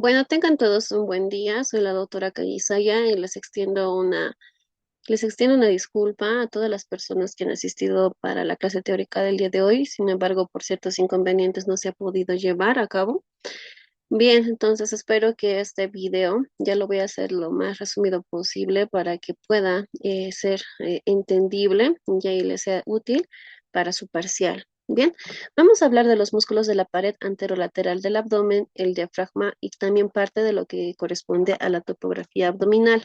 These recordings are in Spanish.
Bueno, tengan todos un buen día. Soy la doctora Kayisaya y les extiendo una disculpa a todas las personas que han asistido para la clase teórica del día de hoy. Sin embargo, por ciertos inconvenientes no se ha podido llevar a cabo. Bien, entonces espero que este video ya lo voy a hacer lo más resumido posible para que pueda ser entendible y le sea útil para su parcial. Bien, vamos a hablar de los músculos de la pared anterolateral del abdomen, el diafragma y también parte de lo que corresponde a la topografía abdominal.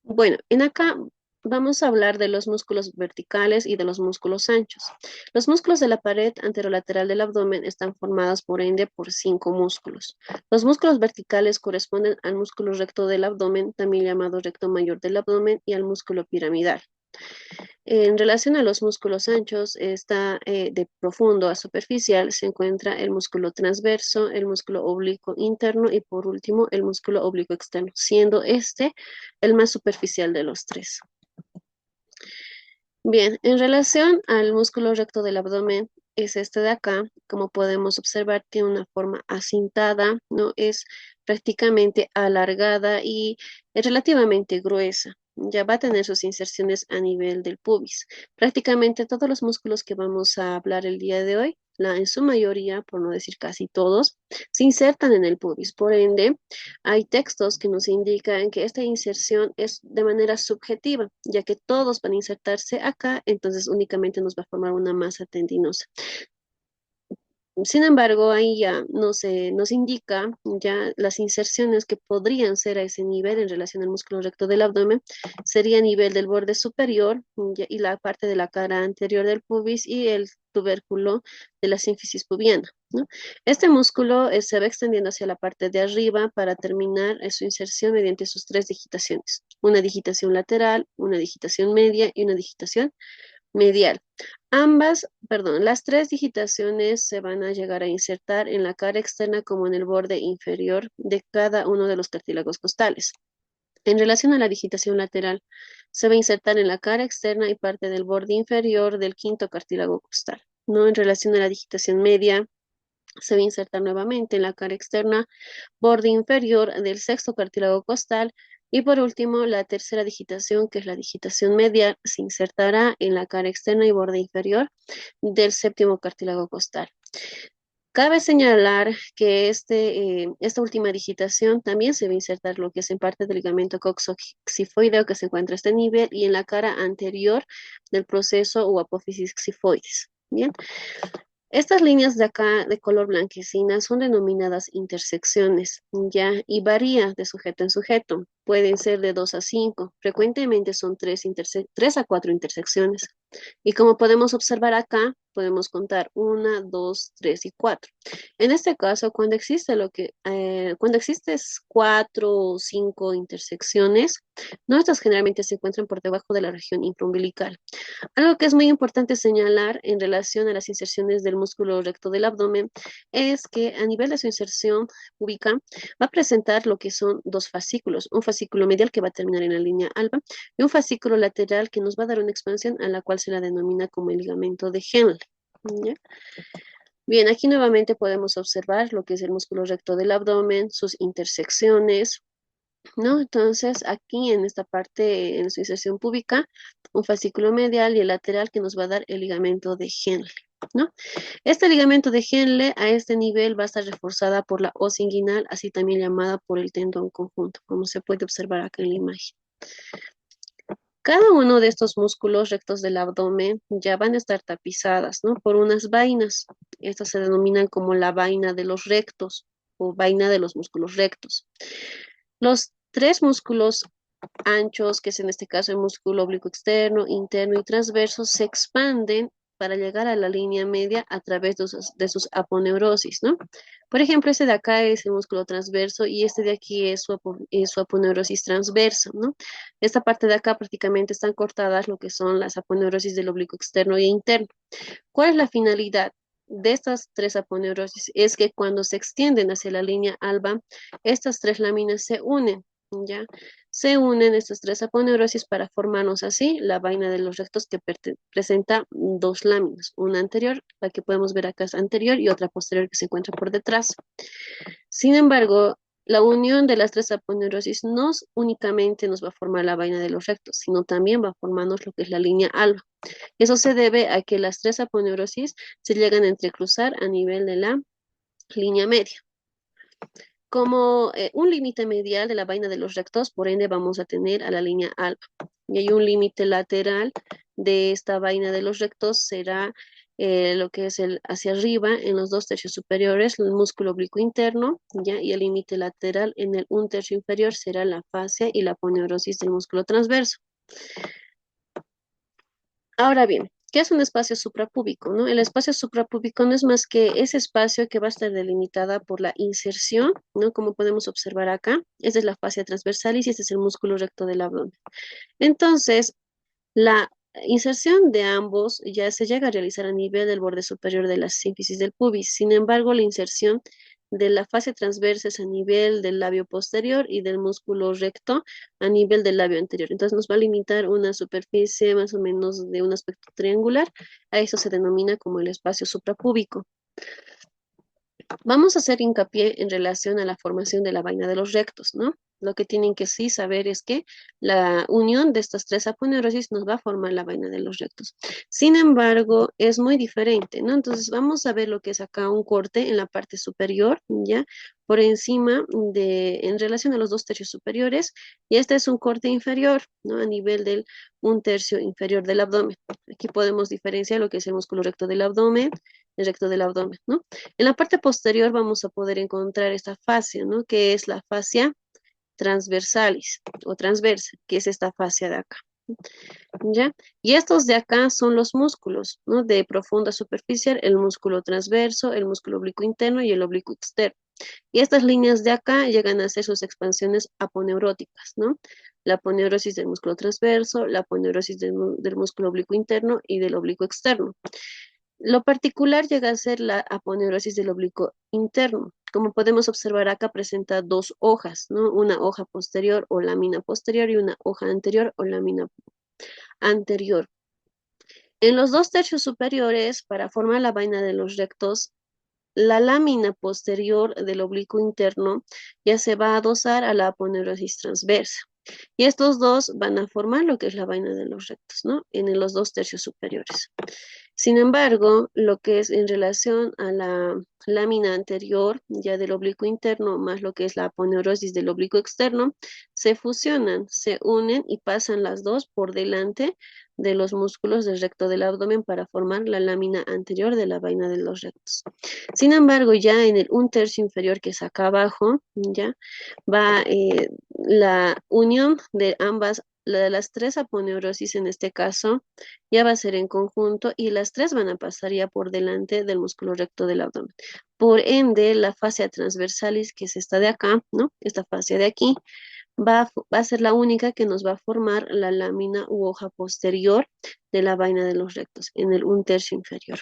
Bueno, en acá vamos a hablar de los músculos verticales y de los músculos anchos. Los músculos de la pared anterolateral del abdomen están formados por ende por 5 músculos. Los músculos verticales corresponden al músculo recto del abdomen, también llamado recto mayor del abdomen, y al músculo piramidal. En relación a los músculos anchos, está de profundo a superficial, se encuentra el músculo transverso, el músculo oblicuo interno y por último el músculo oblicuo externo, siendo este el más superficial de los tres. Bien, en relación al músculo recto del abdomen, es este de acá, como podemos observar, tiene una forma acintada, ¿no? Es prácticamente alargada y es relativamente gruesa. Ya va a tener sus inserciones a nivel del pubis. Prácticamente todos los músculos que vamos a hablar el día de hoy, en su mayoría, por no decir casi todos, se insertan en el pubis. Por ende, hay textos que nos indican que esta inserción es de manera subjetiva, ya que todos van a insertarse acá, entonces únicamente nos va a formar una masa tendinosa. Sin embargo, ahí ya nos indica ya las inserciones que podrían ser a ese nivel en relación al músculo recto del abdomen, sería a nivel del borde superior y la parte de la cara anterior del pubis y el tubérculo de la sínfisis pubiana, ¿no? Este músculo se va extendiendo hacia la parte de arriba para terminar su inserción mediante sus tres digitaciones, una digitación lateral, una digitación media y una digitación medial. Las tres digitaciones se van a llegar a insertar en la cara externa como en el borde inferior de cada uno de los cartílagos costales. En relación a la digitación lateral, se va a insertar en la cara externa y parte del borde inferior del quinto cartílago costal. ¿No? En relación a la digitación media, se va a insertar nuevamente en la cara externa, borde inferior del sexto cartílago costal y por último la tercera digitación, que es la digitación medial, se insertará en la cara externa y borde inferior del séptimo cartílago costal. Cabe señalar que esta última digitación también se va a insertar lo que es en parte del ligamento coxoxifoideo que se encuentra a este nivel y en la cara anterior del proceso o apófisis xifoides. Bien, estas líneas de acá de color blanquecina son denominadas intersecciones, ¿ya? Y varía de sujeto en sujeto. Pueden ser de 2 a 5. Frecuentemente son 3 a 4 intersecciones. Y como podemos observar acá, podemos contar 1, 2, 3 y 4. En este caso, cuando existen 4 o 5 intersecciones, ¿no? Estas generalmente se encuentran por debajo de la región infraumbilical. Algo que es muy importante señalar en relación a las inserciones del músculo recto del abdomen es que a nivel de su inserción púbica va a presentar lo que son dos fascículos, un fascículo medial que va a terminar en la línea alba y un fascículo lateral que nos va a dar una expansión a la cual se la denomina como el ligamento de Henle. ¿Ya? Bien, aquí nuevamente podemos observar lo que es el músculo recto del abdomen, sus intersecciones, ¿no? Entonces, aquí en esta parte, en su inserción púbica, un fascículo medial y el lateral que nos va a dar el ligamento de Henle, ¿no? Este ligamento de Henle a este nivel va a estar reforzada por la hoz inguinal, así también llamada por el tendón conjunto, como se puede observar acá en la imagen. Cada uno de estos músculos rectos del abdomen ya van a estar tapizadas, ¿no? Por unas vainas. Estas se denominan como la vaina de los rectos o vaina de los músculos rectos. Los tres músculos anchos, que es en este caso el músculo oblicuo externo, interno y transverso, se expanden para llegar a la línea media a través de sus aponeurosis, ¿no? Por ejemplo, este de acá es el músculo transverso y este de aquí es su aponeurosis transversa, ¿no? Esta parte de acá prácticamente están cortadas lo que son las aponeurosis del oblicuo externo e interno. ¿Cuál es la finalidad de estas tres aponeurosis? Es que cuando se extienden hacia la línea alba, estas tres láminas se unen ¿ya? Se unen estas tres aponeurosis para formarnos así la vaina de los rectos que presenta dos láminas, una anterior, la que podemos ver acá es anterior y otra posterior que se encuentra por detrás. Sin embargo, la unión de las tres aponeurosis no únicamente nos va a formar la vaina de los rectos, sino también va a formarnos lo que es la línea alba. Eso se debe a que las tres aponeurosis se llegan a entrecruzar a nivel de la línea media. Como un límite medial de la vaina de los rectos, por ende vamos a tener a la línea alba. Y hay un límite lateral de esta vaina de los rectos, será lo que es el hacia arriba en los dos tercios superiores, el músculo oblicuo interno, ¿ya? Y el límite lateral en el un tercio inferior será la fascia y la aponeurosis del músculo transverso. Ahora bien, ¿qué es un espacio suprapúbico, no? El espacio suprapúbico no es más que ese espacio que va a estar delimitada por la inserción, ¿no? Como podemos observar acá, esta es la fascia transversalis y este es el músculo recto del abdomen. Entonces, la inserción de ambos ya se llega a realizar a nivel del borde superior de la sínfisis del pubis. Sin embargo, la inserción de la fascia transversa es a nivel del labio posterior y del músculo recto a nivel del labio anterior. Entonces nos va a limitar una superficie más o menos de un aspecto triangular. A eso se denomina como el espacio suprapúbico. Vamos a hacer hincapié en relación a la formación de la vaina de los rectos, ¿no? Lo que tienen que sí saber es que la unión de estas tres aponeurosis nos va a formar la vaina de los rectos. Sin embargo, es muy diferente, ¿no? Entonces vamos a ver lo que es acá un corte en la parte superior, ¿ya? Por encima en relación a los dos tercios superiores, y este es un corte inferior, ¿no? A nivel del un tercio inferior del abdomen. Aquí podemos diferenciar lo que es el músculo recto del abdomen, el recto del abdomen, ¿no? En la parte posterior vamos a poder encontrar esta fascia, ¿no? Que es la fascia transversalis o transversa, que es esta fascia de acá, ¿ya? Y estos de acá son los músculos, ¿no? De profunda superficial, el músculo transverso, el músculo oblicuo interno y el oblicuo externo. Y estas líneas de acá llegan a ser sus expansiones aponeuróticas, ¿no? La aponeurosis del músculo transverso, la aponeurosis del músculo oblicuo interno y del oblicuo externo. Lo particular llega a ser la aponeurosis del oblicuo interno. Como podemos observar acá, presenta dos hojas, ¿no? Una hoja posterior o lámina posterior y una hoja anterior o lámina anterior. En los dos tercios superiores, para formar la vaina de los rectos, la lámina posterior del oblicuo interno ya se va a adosar a la aponeurosis transversa. Y estos dos van a formar lo que es la vaina de los rectos, ¿no? En los dos tercios superiores. Sin embargo, lo que es en relación a la lámina anterior, ya del oblicuo interno, más lo que es la aponeurosis del oblicuo externo, se fusionan, se unen y pasan las dos por delante de los músculos del recto del abdomen para formar la lámina anterior de la vaina de los rectos. Sin embargo, ya en el un tercio inferior, que es acá abajo, ya va la unión de ambas, la de las tres aponeurosis en este caso, ya va a ser en conjunto y las tres van a pasar ya por delante del músculo recto del abdomen. Por ende, la fascia transversalis, que es esta de acá, ¿no? Esta fascia de aquí, va a ser la única que nos va a formar la lámina u hoja posterior de la vaina de los rectos, en el un tercio inferior.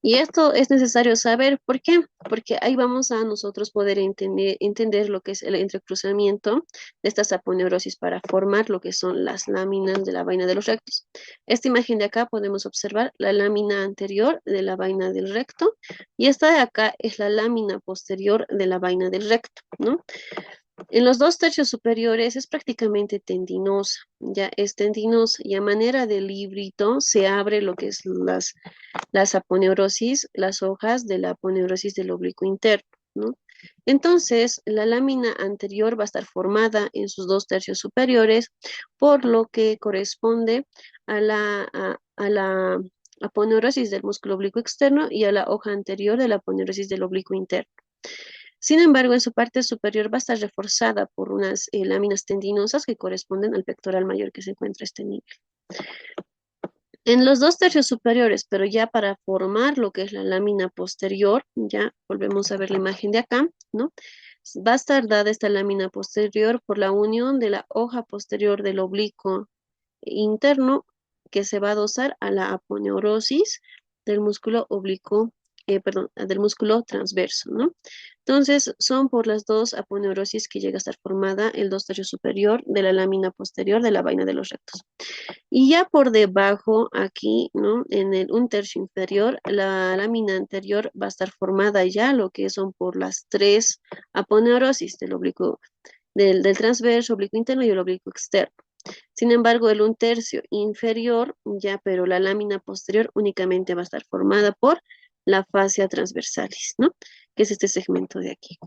Y esto es necesario saber, ¿por qué? Porque ahí vamos a nosotros poder entender lo que es el entrecruzamiento de estas aponeurosis para formar lo que son las láminas de la vaina de los rectos. Esta imagen de acá podemos observar la lámina anterior de la vaina del recto y esta de acá es la lámina posterior de la vaina del recto, ¿no? En los dos tercios superiores es prácticamente tendinosa, ya es tendinosa y a manera de librito se abre lo que es las aponeurosis, las hojas de la aponeurosis del oblicuo interno, ¿no? Entonces, la lámina anterior va a estar formada en sus dos tercios superiores, por lo que corresponde a la aponeurosis del músculo oblicuo externo y a la hoja anterior de la aponeurosis del oblicuo interno. Sin embargo, en su parte superior va a estar reforzada por unas láminas tendinosas que corresponden al pectoral mayor que se encuentra a este nivel. En los dos tercios superiores, pero ya para formar lo que es la lámina posterior, ya volvemos a ver la imagen de acá, ¿no? Va a estar dada esta lámina posterior por la unión de la hoja posterior del oblicuo interno que se va a adosar a la aponeurosis del músculo oblicuo perdón, del músculo transverso, ¿no? Entonces, son por las dos aponeurosis que llega a estar formada el 2 tercios superior de la lámina posterior de la vaina de los rectos. Y ya por debajo, aquí, ¿no? En el 1 tercio inferior, la lámina anterior va a estar formada ya lo que son por las tres aponeurosis del oblicuo, del transverso, oblicuo interno y el oblicuo externo. Sin embargo, el 1 tercio inferior, ya, pero la lámina posterior únicamente va a estar formada por la fascia transversalis, ¿no? Que es este segmento de aquí.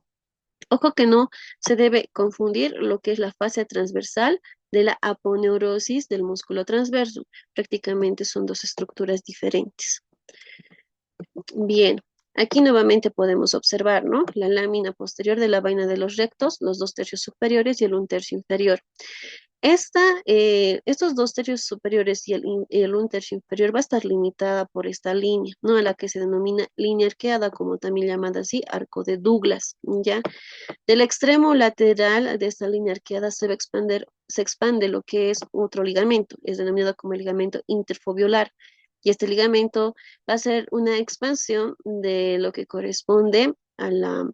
Ojo que no se debe confundir lo que es la fascia transversal de la aponeurosis del músculo transverso. Prácticamente son dos estructuras diferentes. Bien, aquí nuevamente podemos observar, ¿no? La lámina posterior de la vaina de los rectos, los 2 tercios superiores y el 1 tercio inferior. Estos 2 tercios superiores y el 1 tercio inferior va a estar limitada por esta línea, ¿no? A la que se denomina línea arqueada, como también llamada así, arco de Douglas, ¿ya? Del extremo lateral de esta línea arqueada se expande lo que es otro ligamento, es denominado como el ligamento interfobiolar. Y este ligamento va a ser una expansión de lo que corresponde a la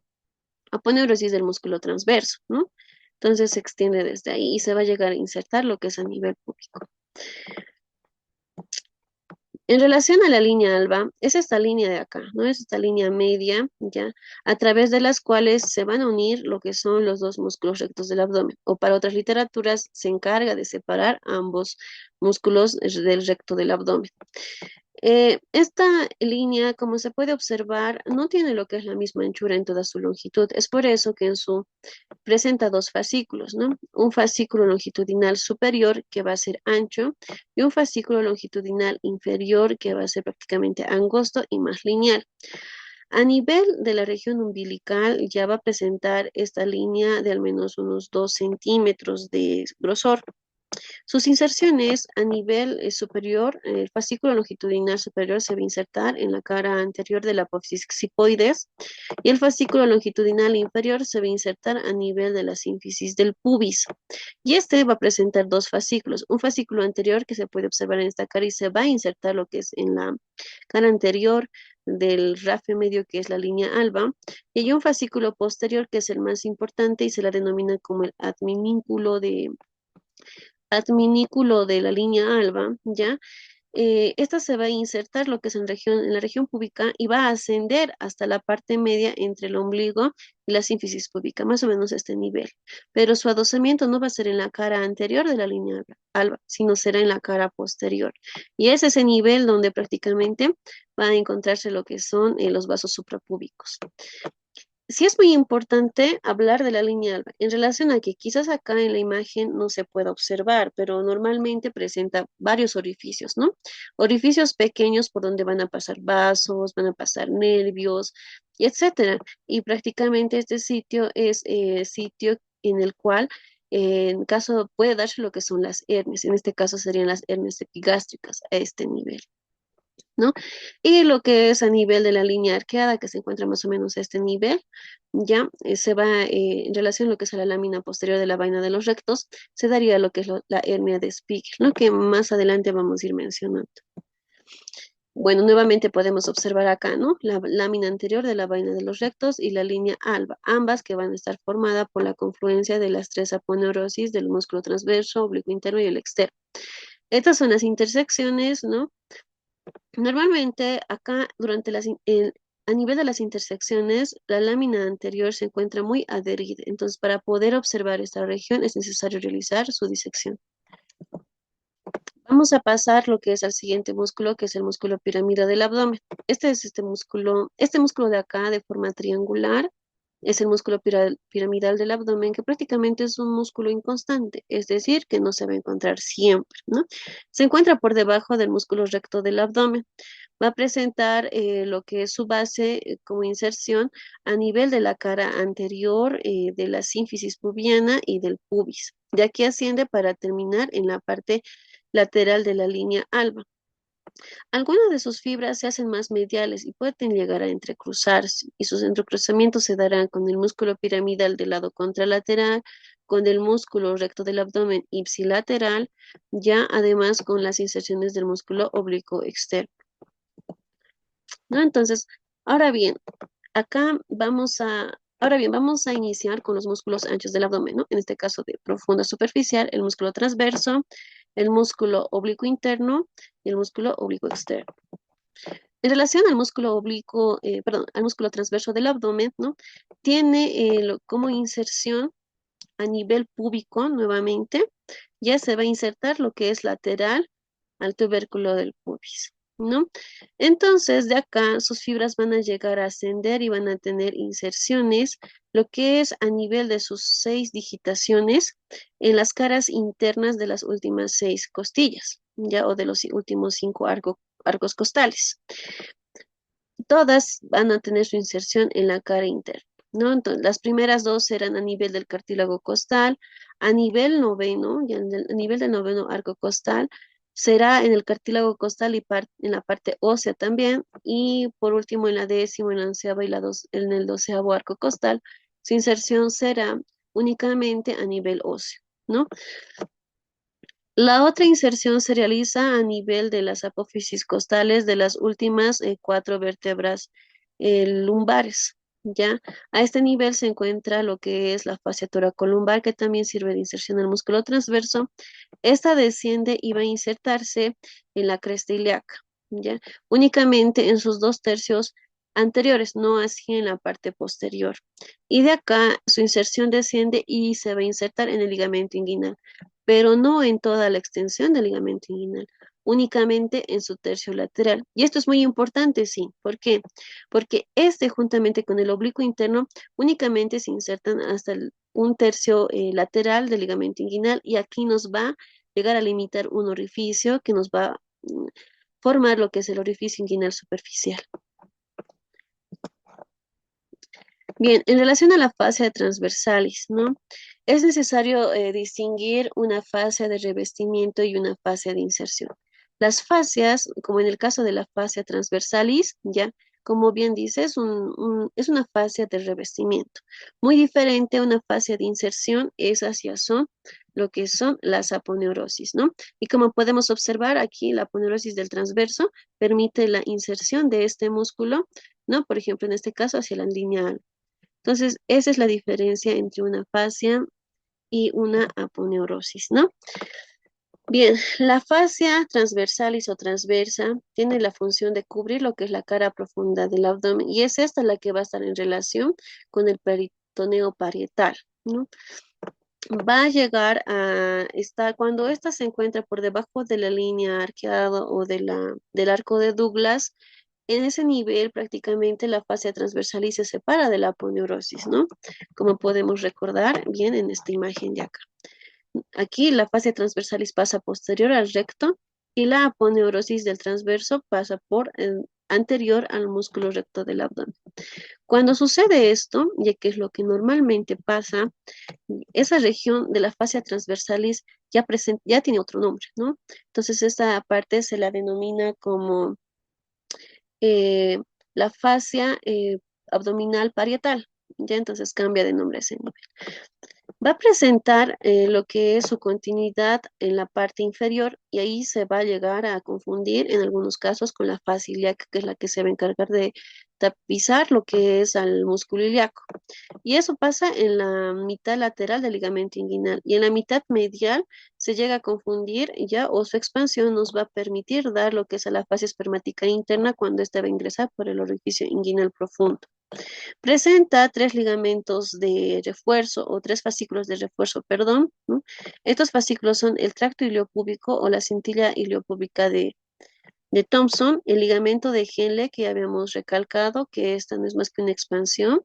aponeurosis del músculo transverso, ¿no? Entonces se extiende desde ahí y se va a llegar a insertar lo que es a nivel púbico. En relación a la línea alba, es esta línea de acá, ¿no? Es esta línea media, ¿ya? A través de las cuales se van a unir lo que son los dos músculos rectos del abdomen. O para otras literaturas, se encarga de separar ambos músculos del recto del abdomen. Esta línea, como se puede observar, no tiene lo que es la misma anchura en toda su longitud. Es por eso que presenta dos fascículos, ¿no? Un fascículo longitudinal superior que va a ser ancho y un fascículo longitudinal inferior que va a ser prácticamente angosto y más lineal. A nivel de la región umbilical ya va a presentar esta línea de al menos unos 2 centímetros de grosor. Sus inserciones a nivel superior, el fascículo longitudinal superior se va a insertar en la cara anterior de la apófisis xipoides y el fascículo longitudinal inferior se va a insertar a nivel de la sínfisis del pubis. Y este va a presentar dos fascículos, un fascículo anterior que se puede observar en esta cara y se va a insertar lo que es en la cara anterior del rafe medio, que es la línea alba, y hay un fascículo posterior que es el más importante y se la denomina como el adminículo de la línea alba, ¿ya? Esta se va a insertar lo que es en la región púbica y va a ascender hasta la parte media entre el ombligo y la sínfisis púbica, más o menos a este nivel. Pero su adosamiento no va a ser en la cara anterior de la línea alba, sino será en la cara posterior. Y es ese nivel donde prácticamente va a encontrarse lo que son los vasos suprapúbicos. Sí es muy importante hablar de la línea alba en relación a que quizás acá en la imagen no se pueda observar, pero normalmente presenta varios orificios, ¿no? Orificios pequeños por donde van a pasar vasos, van a pasar nervios, y etcétera. Y prácticamente este sitio es sitio en el cual, en caso puede darse lo que son las hernias, en este caso serían las hernias epigástricas a este nivel, ¿no? Y lo que es a nivel de la línea arqueada, que se encuentra más o menos a este nivel, ya se va en relación a lo que es a la lámina posterior de la vaina de los rectos, se daría lo que es la hernia de Spiegel, ¿no? Que más adelante vamos a ir mencionando. Bueno, nuevamente podemos observar acá, ¿no? La lámina anterior de la vaina de los rectos y la línea alba, ambas que van a estar formadas por la confluencia de las tres aponeurosis del músculo transverso, oblicuo interno y el externo. Estas son las intersecciones, ¿no? Normalmente acá a nivel de las intersecciones, la lámina anterior se encuentra muy adherida. Entonces, para poder observar esta región es necesario realizar su disección. Vamos a pasar lo que es al siguiente músculo, que es el músculo piramida del abdomen. Este es este músculo de acá de forma triangular, es el músculo piramidal del abdomen, que prácticamente es un músculo inconstante, es decir, que no se va a encontrar siempre, ¿no? Se encuentra por debajo del músculo recto del abdomen. Va a presentar lo que es su base como inserción a nivel de la cara anterior de la sínfisis pubiana y del pubis. De aquí asciende para terminar en la parte lateral de la línea alba. Algunas de sus fibras se hacen más mediales y pueden llegar a entrecruzarse, y sus entrecruzamientos se darán con el músculo piramidal del lado contralateral, con el músculo recto del abdomen ipsilateral, ya además con las inserciones del músculo oblicuo externo, ¿no? Entonces, Ahora bien, ahora bien, vamos a iniciar con los músculos anchos del abdomen, ¿no? En este caso de profunda superficial, el músculo transverso, el músculo oblicuo interno y el músculo oblicuo externo. En relación al músculo oblicuo, perdón, al músculo transverso del abdomen, ¿no? Tiene como inserción a nivel púbico nuevamente, ya se va a insertar lo que es lateral al tubérculo del pubis, ¿no? Entonces, de acá sus fibras van a llegar a ascender y van a tener inserciones, lo que es a nivel de sus 6 digitaciones en las caras internas de las últimas 6 costillas, ya, o de los últimos 5 arcos costales. Todas van a tener su inserción en la cara interna, ¿no? Entonces, las primeras dos serán a nivel del cartílago costal, a nivel noveno, y a nivel del noveno arco costal, será en el cartílago costal y en la parte ósea también, y por último en la décimo, en la onceava y en el doceavo arco costal, su inserción será únicamente a nivel óseo, ¿no? La otra inserción se realiza a nivel de las apófisis costales de las últimas 4 vértebras lumbares, ¿ya? A este nivel se encuentra lo que es la fascia toracolumbar, que también sirve de inserción al músculo transverso. Esta desciende y va a insertarse en la cresta ilíaca, ¿ya? Únicamente en sus 2 tercios anteriores, no así en la parte posterior. Y de acá su inserción desciende y se va a insertar en el ligamento inguinal, pero no en toda la extensión del ligamento inguinal, únicamente en su tercio lateral. Y esto es muy importante, sí. ¿Por qué? Porque este, juntamente con el oblicuo interno, únicamente se insertan hasta un tercio lateral del ligamento inguinal, y aquí nos va a llegar a limitar un orificio que nos va a formar lo que es el orificio inguinal superficial. Bien, en relación a la fascia transversalis, ¿no? Es necesario distinguir una fascia de revestimiento y una fascia de inserción. Las fascias, como en el caso de la fascia transversalis, ya, como bien dice, es una fascia de revestimiento. Muy diferente a una fascia de inserción, esas ya son lo que son las aponeurosis, ¿no? Y como podemos observar aquí, la aponeurosis del transverso permite la inserción de este músculo, ¿no? Por ejemplo, en este caso, hacia la línea. Entonces, esa es la diferencia entre una fascia y una aponeurosis, ¿no? Bien, la fascia transversalis o transversa tiene la función de cubrir lo que es la cara profunda del abdomen, y es esta la que va a estar en relación con el peritoneo parietal, ¿no? Va a llegar a estar, cuando ésta se encuentra por debajo de la línea arqueada o del arco de Douglas, en ese nivel prácticamente la fascia transversalis se separa de la aponeurosis, ¿no? Como podemos recordar bien en esta imagen de acá. Aquí la fascia transversalis pasa posterior al recto y la aponeurosis del transverso pasa por anterior al músculo recto del abdomen. Cuando sucede esto, ya que es lo que normalmente pasa, esa región de la fascia transversalis ya tiene otro nombre, ¿no? Entonces esta parte se la denomina como eh, la fascia abdominal parietal. Ya entonces cambia de nombre ese nivel. Va a presentar lo que es su continuidad en la parte inferior, y ahí se va a llegar a confundir en algunos casos con la fascia ilíaca, que es la que se va a encargar de tapizar lo que es al músculo ilíaco. Y eso pasa en la mitad lateral del ligamento inguinal, y en la mitad medial se llega a confundir ya, o su expansión nos va a permitir dar lo que es a la fascia espermática interna cuando ésta va a ingresar por el orificio inguinal profundo. Presenta 3 ligamentos de refuerzo o 3 fascículos de refuerzo, perdón, ¿no? Estos fascículos son el tracto iliopúbico o la cintila iliopúbica de Thompson, el ligamento de Henle, que ya habíamos recalcado que esta no es más que una expansión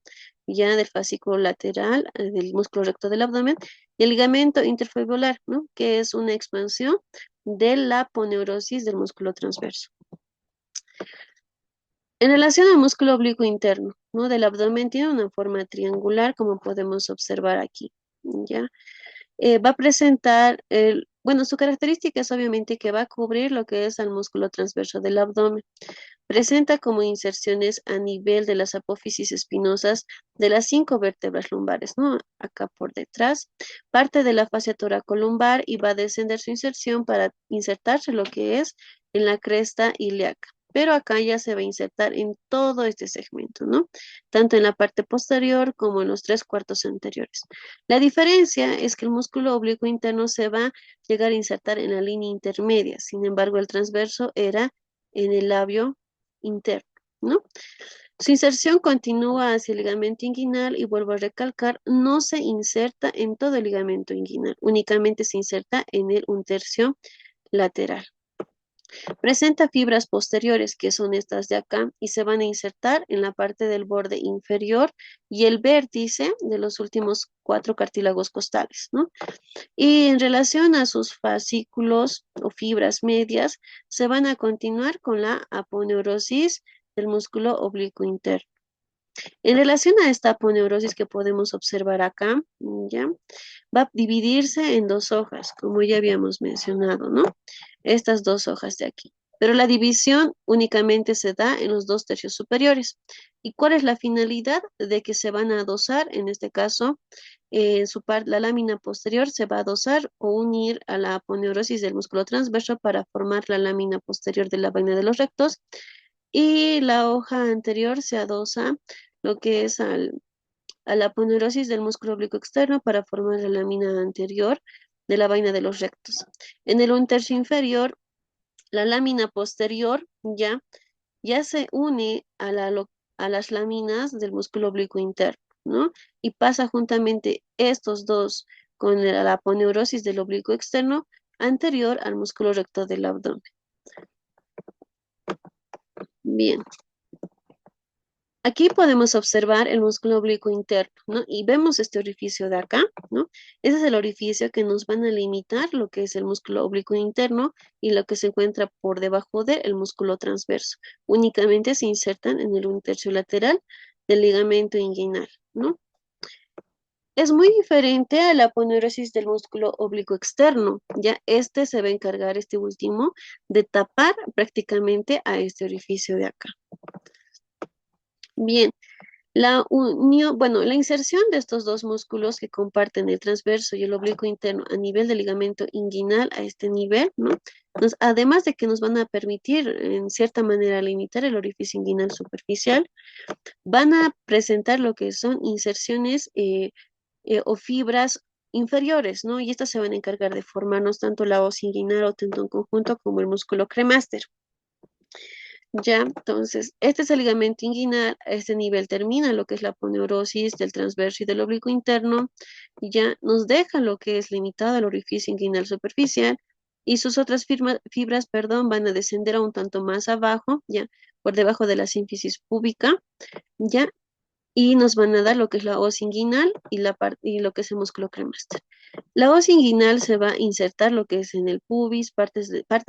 ya del fascículo lateral del músculo recto del abdomen, y el ligamento interfibular, ¿no? Que es una expansión de la aponeurosis del músculo transverso. En relación al músculo oblicuo interno, ¿no? Del abdomen, tiene una forma triangular, como podemos observar aquí, ¿ya? Va a presentar, bueno, su característica es obviamente que va a cubrir lo que es al músculo transverso del abdomen. Presenta como inserciones a nivel de las apófisis espinosas de las 5 vértebras lumbares, ¿no? Acá por detrás, parte de la fascia toracolumbar, y va a descender su inserción para insertarse lo que es en la cresta ilíaca. pero acá ya se va a insertar en todo este segmento, ¿no? Tanto en la parte posterior como en los 3/4 anteriores. La diferencia es que el músculo oblicuo interno se va a llegar a insertar en la línea intermedia, sin embargo, el transverso era en el labio interno, ¿no? Su inserción continúa hacia el ligamento inguinal y vuelvo a recalcar, no se inserta en todo el ligamento inguinal, únicamente se inserta en el 1/3 lateral. Presenta fibras posteriores, que son estas de acá, y se van a insertar en la parte del borde inferior y el vértice de los últimos 4 cartílagos costales, ¿no? Y en relación a sus fascículos o fibras medias, se van a continuar con la aponeurosis del músculo oblicuo interno. En relación a esta aponeurosis que podemos observar acá, ¿ya? Va a dividirse en 2 hojas, como ya habíamos mencionado, ¿no? Estas 2 hojas de aquí. Pero la división únicamente se da en los 2/3 superiores. ¿Y cuál es la finalidad? De que se van a adosar, en este caso, en su parte, la lámina posterior se va a adosar o unir a la aponeurosis del músculo transverso para formar la lámina posterior de la vaina de los rectos y la hoja anterior se adosa lo que es a la aponeurosis del músculo oblicuo externo para formar la lámina anterior de la vaina de los rectos. En el 1/3 inferior, la lámina posterior ya se une a las láminas del músculo oblicuo interno, ¿no? Y pasa juntamente estos dos con la aponeurosis del oblicuo externo anterior al músculo recto del abdomen. Bien. Aquí podemos observar el músculo oblicuo interno, ¿no? Y vemos este orificio de acá, ¿no? Ese es el orificio que nos van a limitar lo que es el músculo oblicuo interno y lo que se encuentra por debajo del músculo transverso. Únicamente se insertan en el 1/3 lateral del ligamento inguinal, ¿no? Es muy diferente a la aponeurosis del músculo oblicuo externo. Ya este se va a encargar, este último, de tapar prácticamente a este orificio de acá. Bien. La unión, bueno, la inserción de estos dos músculos que comparten el transverso y el oblicuo interno a nivel del ligamento inguinal a este nivel, ¿no? Además de que nos van a permitir, en cierta manera, limitar el orificio inguinal superficial, van a presentar lo que son inserciones o fibras inferiores, ¿no? Y estas se van a encargar de formarnos tanto la os inguinal o tendón conjunto como el músculo cremaster. Ya, entonces, este es el ligamento inguinal, a este nivel termina lo que es la aponeurosis del transverso y del oblicuo interno, y ya nos deja lo que es limitado el orificio inguinal superficial, y sus otras fibras, perdón, van a descender a un tanto más abajo, ya, por debajo de la sínfisis púbica, ya, y nos van a dar lo que es la os inguinal y lo que es el músculo cremaster. La os inguinal se va a insertar lo que es en el pubis, parte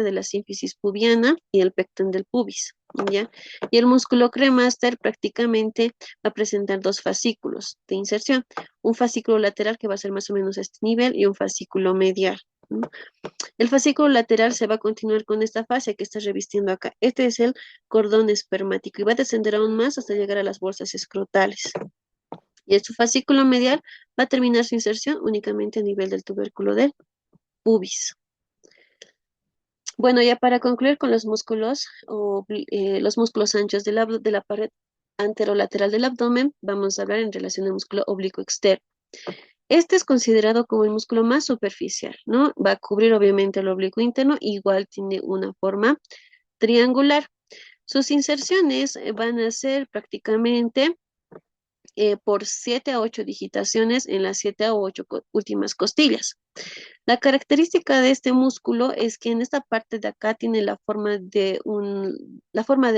de la sínfisis pubiana y el pecten del pubis, ¿ya? Y el músculo cremaster prácticamente va a presentar 2 fascículos de inserción, un fascículo lateral que va a ser más o menos a este nivel y un fascículo medial, ¿no? El fascículo lateral se va a continuar con esta fase que está revistiendo acá. Este es el cordón espermático y va a descender aún más hasta llegar a las bolsas escrotales. Y en su fascículo medial va a terminar su inserción únicamente a nivel del tubérculo del pubis. Bueno, ya para concluir con los músculos los músculos anchos de la pared anterolateral del abdomen, vamos a hablar en relación al músculo oblicuo externo. Este es considerado como el músculo más superficial, ¿no? Va a cubrir obviamente el oblicuo interno, igual tiene una forma triangular. Sus inserciones van a ser prácticamente por 7 a 8 digitaciones en las 7 a 8 últimas costillas. La característica de este músculo es que en esta parte de acá tiene la forma de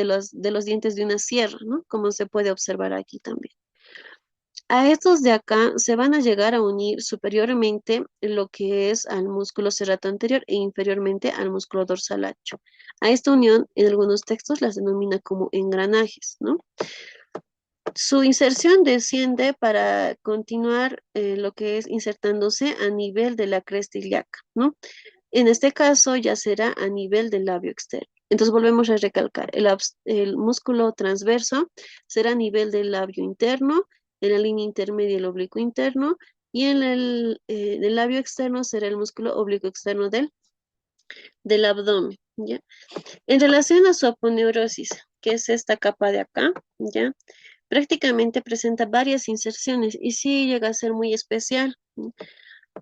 los dientes de una sierra, ¿no? Como se puede observar aquí también. A estos de acá se van a llegar a unir superiormente lo que es al músculo serrato anterior e inferiormente al músculo dorsal ancho. A esta unión, en algunos textos las denomina como engranajes, ¿no? Su inserción desciende para continuar lo que es insertándose a nivel de la cresta ilíaca, ¿no? En este caso ya será a nivel del labio externo. Entonces volvemos a recalcar, el músculo transverso será a nivel del labio interno, en la línea intermedia el oblicuo interno, y en el labio externo será el músculo oblicuo externo del abdomen, ¿ya? En relación a su aponeurosis, que es esta capa de acá, ¿ya? Prácticamente presenta varias inserciones y sí llega a ser muy especial.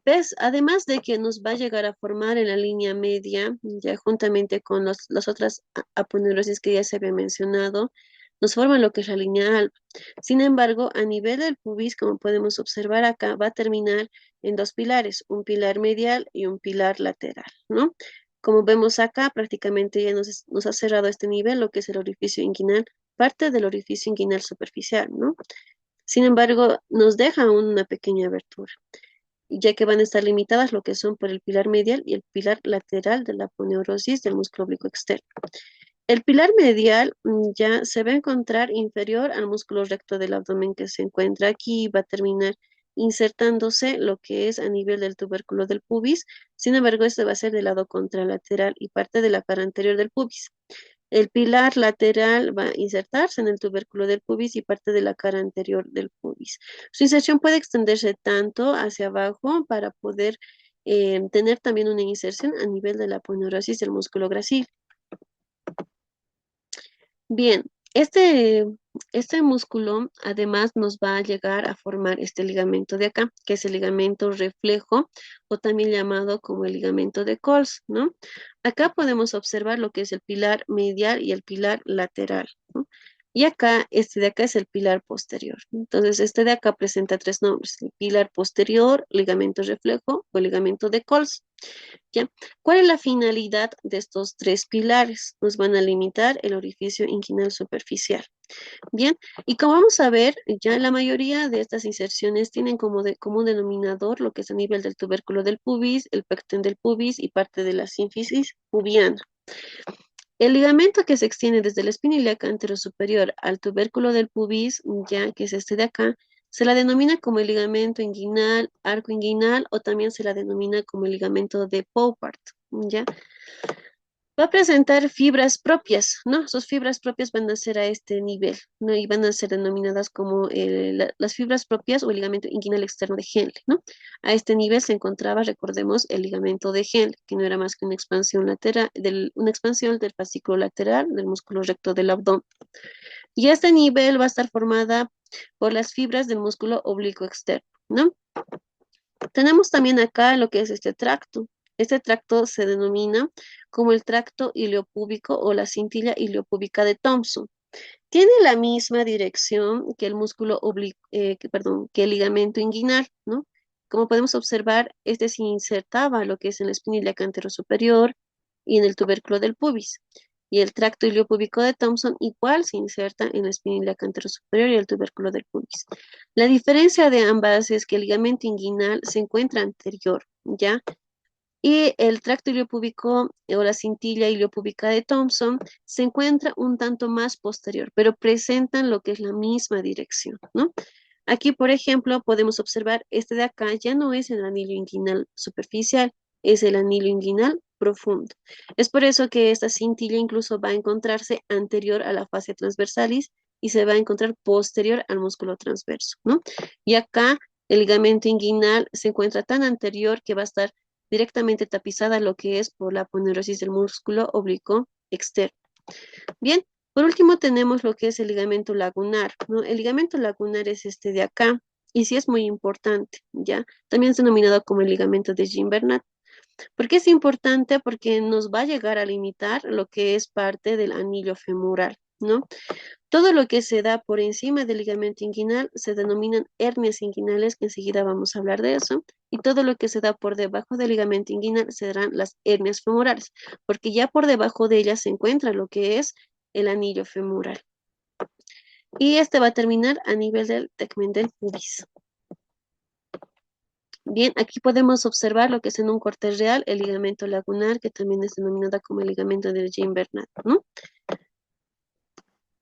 ¿Ves? Además de que nos va a llegar a formar en la línea media, ya juntamente con las otras aponeurosis que ya se había mencionado, nos forma lo que es la línea alba. Sin embargo, a nivel del pubis, como podemos observar acá, va a terminar en dos pilares, un pilar medial y un pilar lateral, ¿no? Como vemos acá, prácticamente ya nos ha cerrado este nivel, lo que es el orificio inguinal, parte del orificio inguinal superficial, ¿no? Sin embargo, nos deja aún una pequeña abertura, ya que van a estar limitadas lo que son por el pilar medial y el pilar lateral de la aponeurosis del músculo oblicuo externo. El pilar medial ya se va a encontrar inferior al músculo recto del abdomen que se encuentra aquí y va a terminar insertándose lo que es a nivel del tubérculo del pubis. Sin embargo, este va a ser del lado contralateral y parte de la cara anterior del pubis. El pilar lateral va a insertarse en el tubérculo del pubis y parte de la cara anterior del pubis. Su inserción puede extenderse tanto hacia abajo para poder tener también una inserción a nivel de la aponeurosis del músculo gracil. Bien, este músculo además nos va a llegar a formar este ligamento de acá, que es el ligamento reflejo o también llamado como el ligamento de Colles, ¿no? Acá podemos observar lo que es el pilar medial y el pilar lateral, ¿no? Y acá, este de acá es el pilar posterior. Entonces, este de acá presenta tres nombres: el pilar posterior, ligamento reflejo o ligamento de Colles. ¿Ya? ¿Cuál es la finalidad de estos tres pilares? Nos van a limitar el orificio inguinal superficial. Bien, y como vamos a ver, ya la mayoría de estas inserciones tienen como un denominador lo que es a nivel del tubérculo del pubis, el pecten del pubis y parte de la sínfisis pubiana. El ligamento que se extiende desde la espina ilíaca anterosuperior al tubérculo del pubis, ya que es este de acá, se la denomina como el ligamento inguinal, arco inguinal o también se la denomina como el ligamento de Poupart, ¿ya? Va a presentar fibras propias, ¿no? Sus fibras propias van a ser a este nivel, ¿no? Y van a ser denominadas como las fibras propias o el ligamento inguinal externo de Henle, ¿no? A este nivel se encontraba, recordemos, el ligamento de Henle, que no era más que una expansión lateral, una expansión del fascículo lateral del músculo recto del abdomen. Y este nivel va a estar formada por las fibras del músculo oblicuo externo, ¿no? Tenemos también acá lo que es este tracto. Este tracto se denomina como el tracto iliopúbico o la cintilla iliopúbica de Thompson. Tiene la misma dirección que el músculo perdón, que el ligamento inguinal, ¿no? Como podemos observar, este se insertaba lo que es en la espina ilíaca anterosuperior y en el tubérculo del pubis. Y el tracto iliopúbico de Thompson igual se inserta en la espina ilíaca anterosuperior y el tubérculo del pubis. La diferencia de ambas es que el ligamento inguinal se encuentra anterior, ¿ya? Y el tracto iliopúbico o la cintilla iliopúbica de Thompson se encuentra un tanto más posterior, pero presentan lo que es la misma dirección, ¿no? Aquí, por ejemplo, podemos observar este de acá ya no es el anillo inguinal superficial, es el anillo inguinal profundo. Es por eso que esta cintilla incluso va a encontrarse anterior a la fascia transversalis y se va a encontrar posterior al músculo transverso, ¿no? Y acá el ligamento inguinal se encuentra tan anterior que va a estar directamente tapizada lo que es por la aponeurosis del músculo oblicuo externo. Bien, por último tenemos lo que es el ligamento lagunar, ¿no? El ligamento lagunar es este de acá y sí es muy importante, ¿ya? También es denominado como el ligamento de Gimbernat. ¿Por qué es importante? Porque nos va a llegar a limitar lo que es parte del anillo femoral, ¿no? Todo lo que se da por encima del ligamento inguinal se denominan hernias inguinales, que enseguida vamos a hablar de eso, y todo lo que se da por debajo del ligamento inguinal serán las hernias femorales, porque ya por debajo de ellas se encuentra lo que es el anillo femoral. Y este va a terminar a nivel del tegmen del pubis. Bien, aquí podemos observar lo que es en un corte real el ligamento lagunar, que también es denominado como el ligamento de Jean-Bernat, ¿no?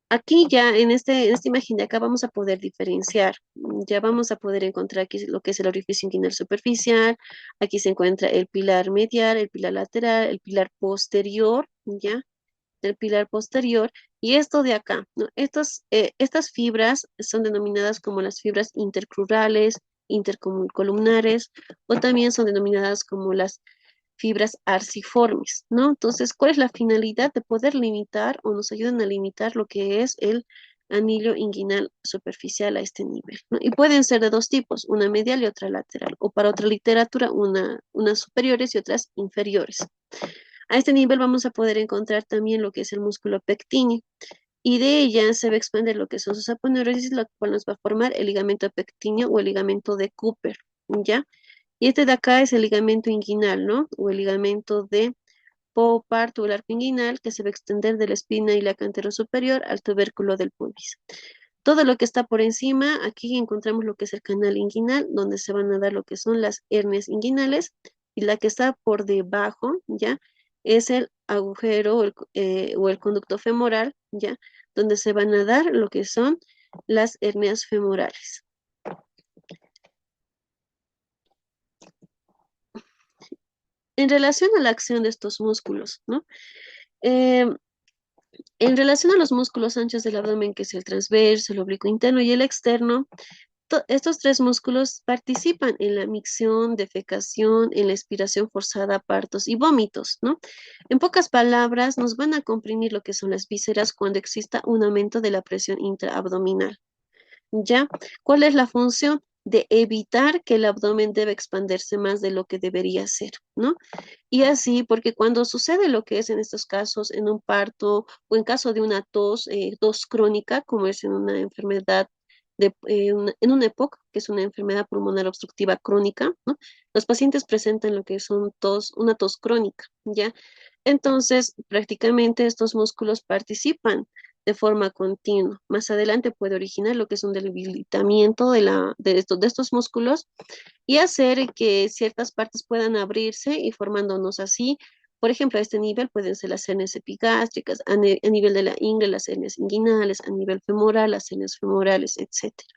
Aquí ya en esta imagen de acá vamos a poder diferenciar, ya vamos a poder encontrar aquí lo que es el orificio inguinal superficial, aquí se encuentra el pilar medial, el pilar lateral, el pilar posterior, ¿ya? El pilar posterior, y esto de acá, ¿no? Estas fibras son denominadas como las fibras intercrurales, intercolumnares, o también son denominadas como las fibras arciformes, ¿no? Entonces, ¿cuál es la finalidad de poder limitar o nos ayudan a limitar lo que es el anillo inguinal superficial a este nivel, ¿no? Y pueden ser de dos tipos, una medial y otra lateral, o para otra literatura, unas superiores y otras inferiores. A este nivel vamos a poder encontrar también lo que es el músculo pectíneo, y de ella se va a expandir lo que son sus aponeurosis, lo cual nos va a formar el ligamento pectíneo o el ligamento de Cooper, ¿ya? Y este de acá es el ligamento inguinal, ¿no? O el ligamento de Poupart tubular inguinal, que se va a extender de la espina ilíaca anterior superior al tubérculo del pubis. Todo lo que está por encima, aquí encontramos lo que es el canal inguinal, donde se van a dar lo que son las hernias inguinales, y la que está por debajo, ¿ya? Es el agujero o el conducto femoral, ¿ya? Donde se van a dar lo que son las hernias femorales. En relación a la acción de estos músculos, ¿no? Eh, en relación a los músculos anchos del abdomen, que es el transverso, el oblicuo interno y el externo, estos tres músculos participan en la micción, defecación, en la expiración forzada, partos y vómitos, ¿no? En pocas palabras, nos van a comprimir lo que son las vísceras cuando exista un aumento de la presión intraabdominal. ¿Ya? ¿Cuál es la función? De evitar que el abdomen debe expandirse más de lo que debería ser, ¿no? Y así, porque cuando sucede lo que es en estos casos, en un parto o en caso de una tos crónica, como es en una enfermedad en una EPOC, que es una enfermedad pulmonar obstructiva crónica, ¿no? Los pacientes presentan lo que son una tos crónica, ¿ya? Entonces, prácticamente estos músculos participan de forma continua. Más adelante puede originar lo que es un debilitamiento de estos músculos y hacer que ciertas partes puedan abrirse y formándonos así. Por ejemplo, a este nivel pueden ser las hernias epigástricas, a nivel de la ingle, las hernias inguinales, a nivel femoral, las hernias femorales, etcétera.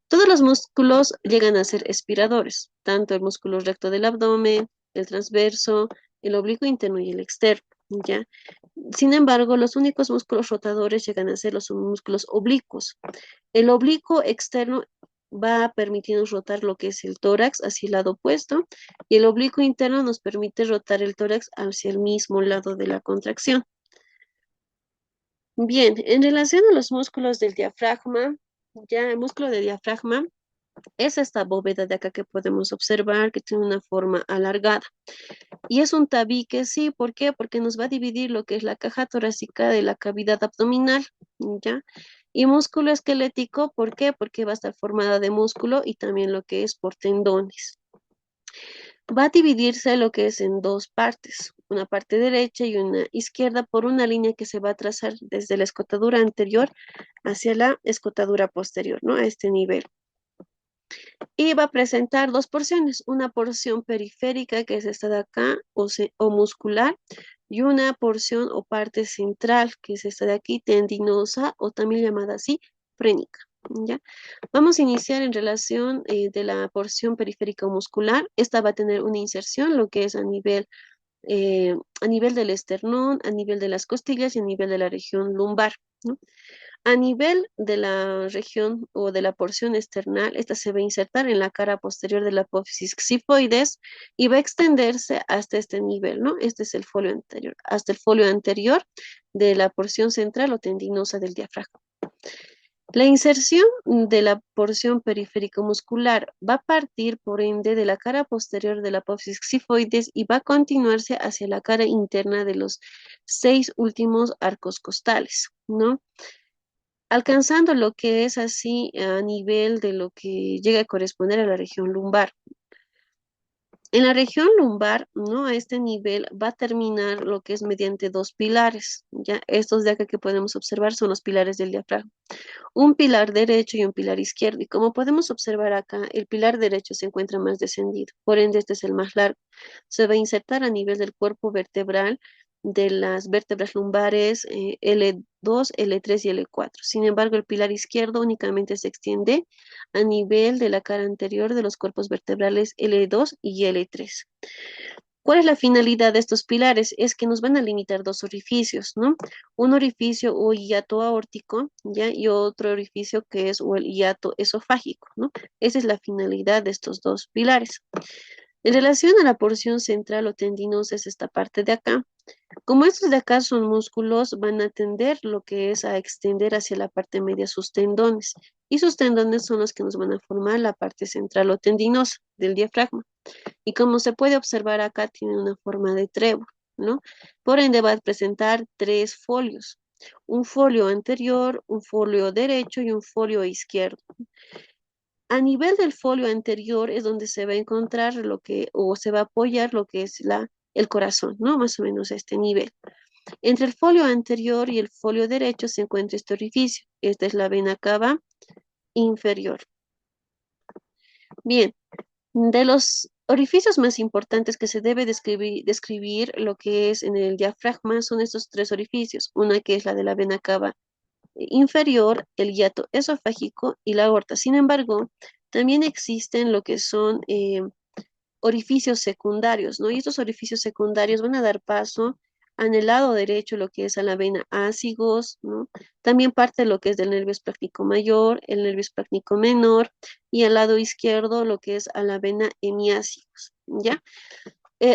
Todos los músculos llegan a ser espiradores, tanto el músculo recto del abdomen, el transverso, el oblicuo interno y el externo, ¿ya? Sin embargo, los únicos músculos rotadores llegan a ser los músculos oblicuos. El oblicuo externo va a permitirnos rotar lo que es el tórax hacia el lado opuesto y el oblicuo interno nos permite rotar el tórax hacia el mismo lado de la contracción. Bien, en relación a los músculos del diafragma, ya el músculo del diafragma es esta bóveda de acá que podemos observar que tiene una forma alargada. Y es un tabique, sí, ¿por qué? Porque nos va a dividir lo que es la caja torácica de la cavidad abdominal, ¿ya? Y músculo esquelético, ¿por qué? Porque va a estar formada de músculo y también lo que es por tendones. Va a dividirse lo que es en dos partes, una parte derecha y una izquierda por una línea que se va a trazar desde la escotadura anterior hacia la escotadura posterior, ¿no? A este nivel. Y va a presentar dos porciones, una porción periférica, que es esta de acá, o muscular, y una porción o parte central, que es esta de aquí, tendinosa, o también llamada así, frénica. ¿Ya? Vamos a iniciar en relación de la porción periférica o muscular. Esta va a tener una inserción, lo que es a nivel del esternón, a nivel de las costillas y a nivel de la región lumbar, ¿no? A nivel de la región o de la porción external, esta se va a insertar en la cara posterior de la apófisis xifoides y va a extenderse hasta este nivel, ¿no? Este es el folio anterior, hasta el folio anterior de la porción central o tendinosa del diafragma. La inserción de la porción periférico muscular va a partir, por ende, de la cara posterior de la apófisis xifoides y va a continuarse hacia la cara interna de los 6 últimos arcos costales, ¿no? Alcanzando lo que es así a nivel de lo que llega a corresponder a la región lumbar. En la región lumbar, ¿no? A este nivel va a terminar lo que es mediante dos pilares, ¿ya? Estos de acá que podemos observar son los pilares del diafragma. Un pilar derecho y un pilar izquierdo. Y como podemos observar acá, el pilar derecho se encuentra más descendido, por ende este es el más largo. Se va a insertar a nivel del cuerpo vertebral de las vértebras lumbares L2, L3 y L4. Sin embargo, el pilar izquierdo únicamente se extiende a nivel de la cara anterior de los cuerpos vertebrales L2 y L3. ¿Cuál es la finalidad de estos pilares? Es que nos van a limitar dos orificios, ¿no? Un orificio o hiato aórtico, ¿ya? Y otro orificio que es o el hiato esofágico, ¿no? Esa es la finalidad de estos dos pilares. En relación a la porción central o tendinosa es esta parte de acá. Como estos de acá son músculos, van a tender lo que es a extender hacia la parte media sus tendones. Y sus tendones son los que nos van a formar la parte central o tendinosa del diafragma. Y como se puede observar acá, tiene una forma de trébol, ¿no? Por ende va a presentar tres folios. Un folio anterior, un folio derecho y un folio izquierdo. A nivel del folio anterior es donde se va a encontrar lo que, o se va a apoyar lo que es el corazón, ¿no? Más o menos a este nivel. Entre el folio anterior y el folio derecho se encuentra este orificio. Esta es la vena cava inferior. Bien, de los orificios más importantes que se debe describir lo que es en el diafragma son estos tres orificios. Una que es la de la vena cava inferior, el hiato esofágico y la aorta. Sin embargo, también existen lo que son orificios secundarios, ¿no? Y estos orificios secundarios van a dar paso en el lado derecho lo que es a la vena ácigos, ¿no? También parte de lo que es del nervio esplácnico mayor, el nervio esplácnico menor, y al lado izquierdo lo que es a la vena hemiácigos, ¿ya?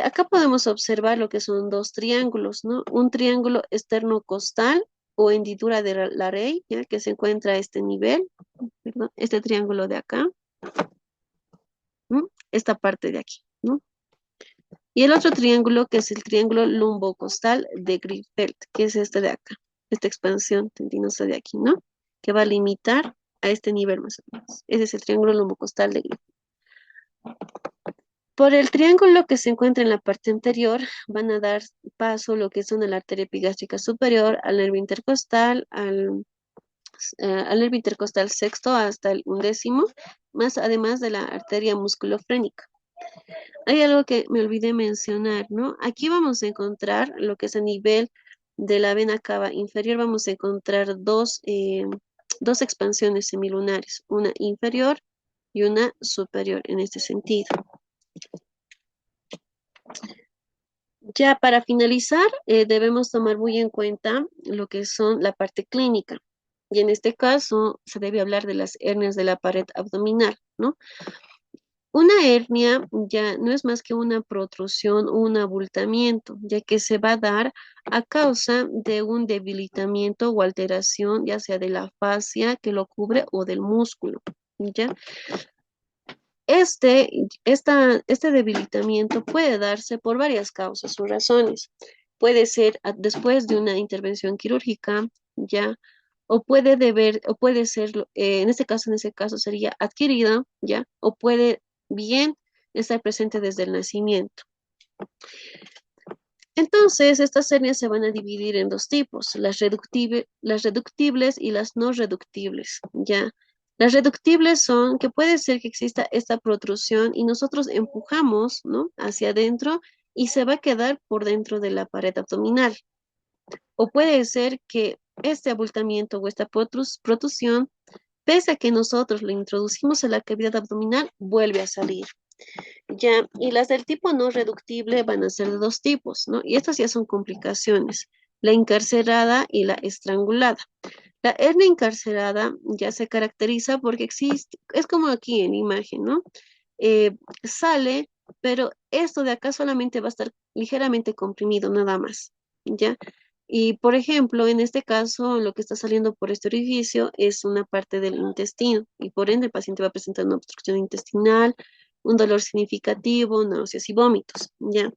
Acá podemos observar lo que son dos triángulos, ¿no? Un triángulo externo-costal o hendidura de la Rey, ¿ya? Que se encuentra a este nivel, perdón, este triángulo de acá, ¿no? Esta parte de aquí, ¿no? Y el otro triángulo que es el triángulo lumbocostal de Greenfeld, que es este de acá, esta expansión tendinosa de aquí, ¿no? Que va a limitar a este nivel más o menos. Ese es el triángulo lumbocostal de Greenfeld. Por el triángulo que se encuentra en la parte anterior, van a dar paso lo que son a la arteria epigástrica superior, al nervio intercostal, al nervio intercostal sexto hasta el undécimo, más además de la arteria musculofrénica. Hay algo que me olvidé mencionar, ¿no? Aquí vamos a encontrar lo que es a nivel de la vena cava inferior, vamos a encontrar dos expansiones semilunares, una inferior y una superior en este sentido. Ya para finalizar, debemos tomar muy en cuenta lo que son la parte clínica. Y en este caso se debe hablar de las hernias de la pared abdominal, ¿no? Una hernia ya no es más que una protrusión o un abultamiento, ya que se va a dar a causa de un debilitamiento o alteración, ya sea de la fascia que lo cubre o del músculo, ¿ya? Este debilitamiento puede darse por varias causas o razones. Puede ser después de una intervención quirúrgica, ¿ya? O puede ser, en ese caso sería adquirida, ¿ya? O puede bien estar presente desde el nacimiento. Entonces, estas hernias se van a dividir en dos tipos, las reductibles y las no reductibles, ¿ya? Las reductibles son que puede ser que exista esta protrusión y nosotros empujamos, ¿no? Hacia adentro y se va a quedar por dentro de la pared abdominal. O puede ser que este abultamiento o esta protrusión, pese a que nosotros lo introducimos en la cavidad abdominal, vuelve a salir. Ya, y las del tipo no reductible van a ser de dos tipos, ¿no? Y estas ya son complicaciones, la encarcerada y la estrangulada. La hernia encarcerada ya se caracteriza porque existe, es como aquí en la imagen, ¿no? Sale, pero esto de acá solamente va a estar ligeramente comprimido, nada más, ¿ya? Y por ejemplo, en este caso, lo que está saliendo por este orificio es una parte del intestino y por ende el paciente va a presentar una obstrucción intestinal, un dolor significativo, náuseas y vómitos, ¿ya?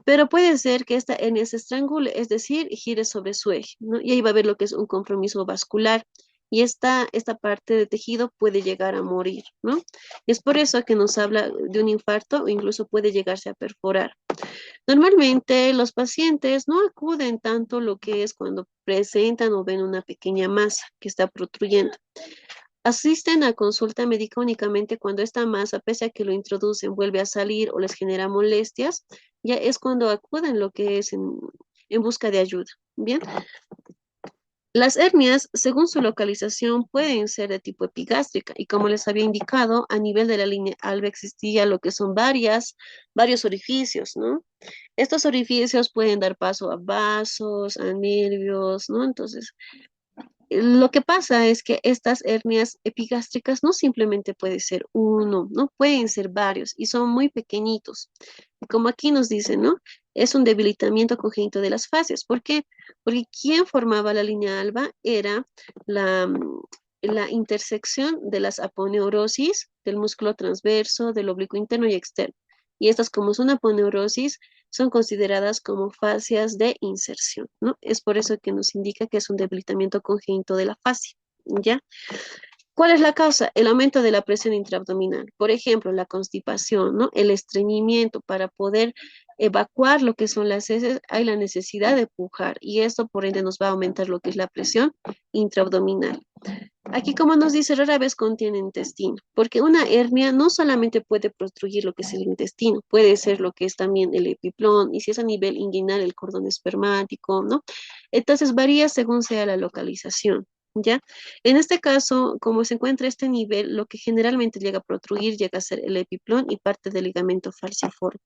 Pero puede ser que esta hernia se estrangule, es decir, gire sobre su eje, ¿no? Y ahí va a haber lo que es un compromiso vascular. Y esta parte de tejido puede llegar a morir, ¿no? Es por eso que nos habla de un infarto o incluso puede llegarse a perforar. Normalmente los pacientes no acuden tanto lo que es cuando presentan o ven una pequeña masa que está protruyendo. Asisten a consulta médica únicamente cuando esta masa, pese a que lo introducen, vuelve a salir o les genera molestias, ya es cuando acuden lo que es en busca de ayuda. Bien, las hernias, según su localización, pueden ser de tipo epigástrica y como les había indicado, a nivel de la línea alba existía lo que son varios orificios, ¿no? Estos orificios pueden dar paso a vasos, a nervios, ¿no? Entonces, Lo que pasa es que estas hernias epigástricas no simplemente puede ser uno, no pueden ser varios y son muy pequeñitos. Como aquí nos dice, ¿no? Es un debilitamiento congénito de las fascias. ¿Por qué? Porque quien formaba la línea alba era la, la intersección de las aponeurosis del músculo transverso, del oblicuo interno y externo. Y estas, como son aponeurosis, son consideradas como fascias de inserción, ¿no? Es por eso que nos indica que es un debilitamiento congénito de la fascia, ¿ya? ¿Cuál es la causa? El aumento de la presión intraabdominal. Por ejemplo, la constipación, ¿no? El estreñimiento para poder evacuar lo que son las heces, hay la necesidad de pujar y esto por ende nos va a aumentar lo que es la presión intraabdominal. Aquí, como nos dice, rara vez contiene intestino, porque una hernia no solamente puede obstruir lo que es el intestino, puede ser lo que es también el epiplón, y si es a nivel inguinal, el cordón espermático, ¿no? Entonces varía según sea la localización, ¿ya? En este caso, como se encuentra este nivel, lo que generalmente llega a protruir llega a ser el epiplón y parte del ligamento falciforme.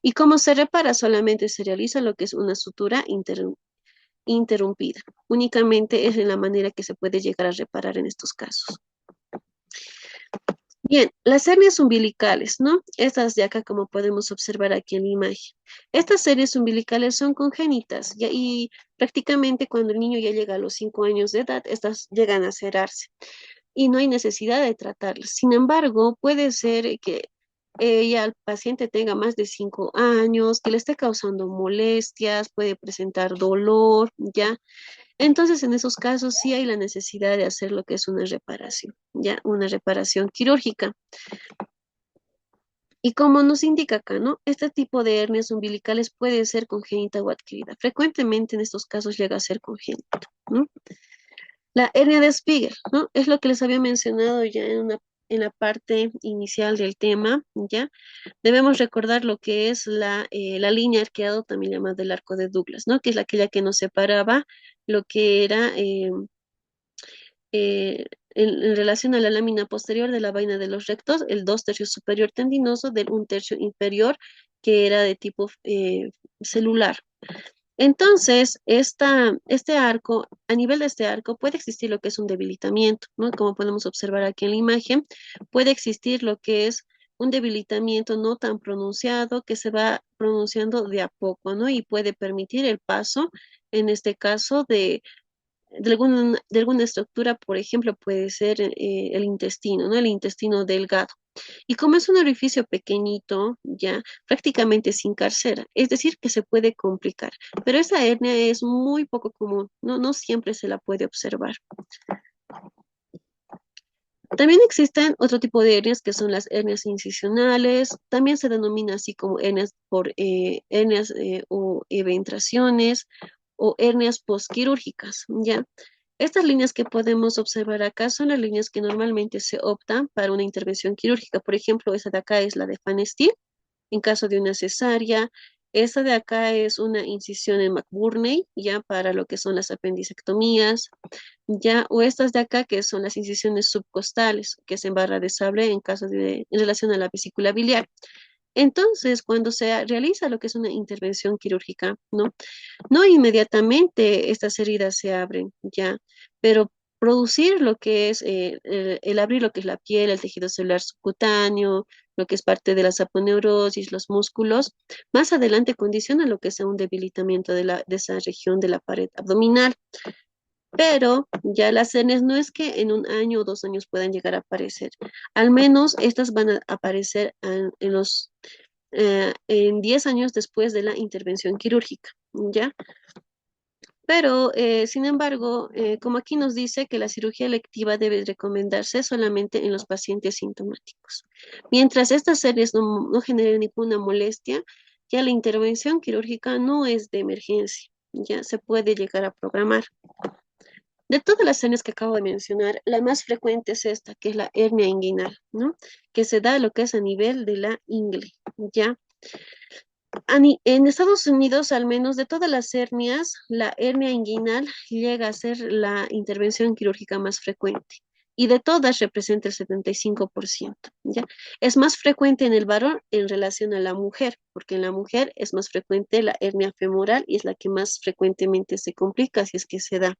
¿Y cómo se repara? Solamente se realiza lo que es una sutura interrumpida. Únicamente es en la manera que se puede llegar a reparar en estos casos. Bien, las hernias umbilicales, ¿no? Estas de acá, como podemos observar aquí en la imagen. Estas hernias umbilicales son congénitas y prácticamente cuando el niño ya llega a los 5 años de edad, estas llegan a cerrarse y no hay necesidad de tratarlas. Sin embargo, puede ser que ella, el paciente tenga más de 5 años, que le esté causando molestias, puede presentar dolor, ¿ya? Entonces, en esos casos sí hay la necesidad de hacer lo que es una reparación, ¿ya? Una reparación quirúrgica. Y como nos indica acá, ¿no? Este tipo de hernias umbilicales puede ser congénita o adquirida. Frecuentemente en estos casos llega a ser congénita, ¿no? La hernia de Spiegel, ¿no? Es lo que les había mencionado ya en la parte inicial del tema, ¿ya? Debemos recordar lo que es la línea arqueado, también llamada del arco de Douglas, ¿no? Que es aquella que nos separaba lo que era en relación a la lámina posterior de la vaina de los rectos, el 2/3 superior tendinoso del 1/3 inferior, que era de tipo celular. Entonces, este arco, a nivel de este arco, puede existir lo que es un debilitamiento, ¿no? Como podemos observar aquí en la imagen, puede existir lo que es un debilitamiento no tan pronunciado que se va pronunciando de a poco, ¿no? Y puede permitir el paso, en este caso, de alguna estructura, por ejemplo, puede ser el intestino, ¿no? El intestino delgado. Y como es un orificio pequeñito, ya prácticamente sin carcera, es decir, que se puede complicar. Pero esa hernia es muy poco común, no, no siempre se la puede observar. También existen otro tipo de hernias que son las hernias incisionales, también se denomina así como hernias por hernias o eventraciones o hernias postquirúrgicas, ¿ya? Estas líneas que podemos observar acá son las líneas que normalmente se optan para una intervención quirúrgica. Por ejemplo, esa de acá es la de Van Stiel, en caso de una cesárea. Esta de acá es una incisión en McBurney, ya para lo que son las apendicectomías, ya, o estas de acá que son las incisiones subcostales, que es en barra de sable en caso en relación a la vesícula biliar. Entonces, cuando se realiza lo que es una intervención quirúrgica, ¿no? No inmediatamente estas heridas se abren, ya, pero producir lo que es el abrir lo que es la piel, el tejido celular subcutáneo, lo que es parte de la saponeurosis, los músculos, más adelante condiciona lo que sea un debilitamiento de esa región de la pared abdominal. Pero ya las hernias no es que en un año o 2 años puedan llegar a aparecer. Al menos estas van a aparecer en 10 años después de la intervención quirúrgica, ¿ya? Pero, sin embargo, como aquí nos dice que la cirugía electiva debe recomendarse solamente en los pacientes sintomáticos. Mientras estas hernias no generen ninguna molestia, ya la intervención quirúrgica no es de emergencia, ya se puede llegar a programar. De todas las hernias que acabo de mencionar, la más frecuente es esta, que es la hernia inguinal, ¿no? Que se da lo que es a nivel de la ingle, ¿ya? En Estados Unidos, al menos de todas las hernias, la hernia inguinal llega a ser la intervención quirúrgica más frecuente. Y de todas representa el 75%, ¿ya? Es más frecuente en el varón en relación a la mujer, porque en la mujer es más frecuente la hernia femoral y es la que más frecuentemente se complica si es que se da.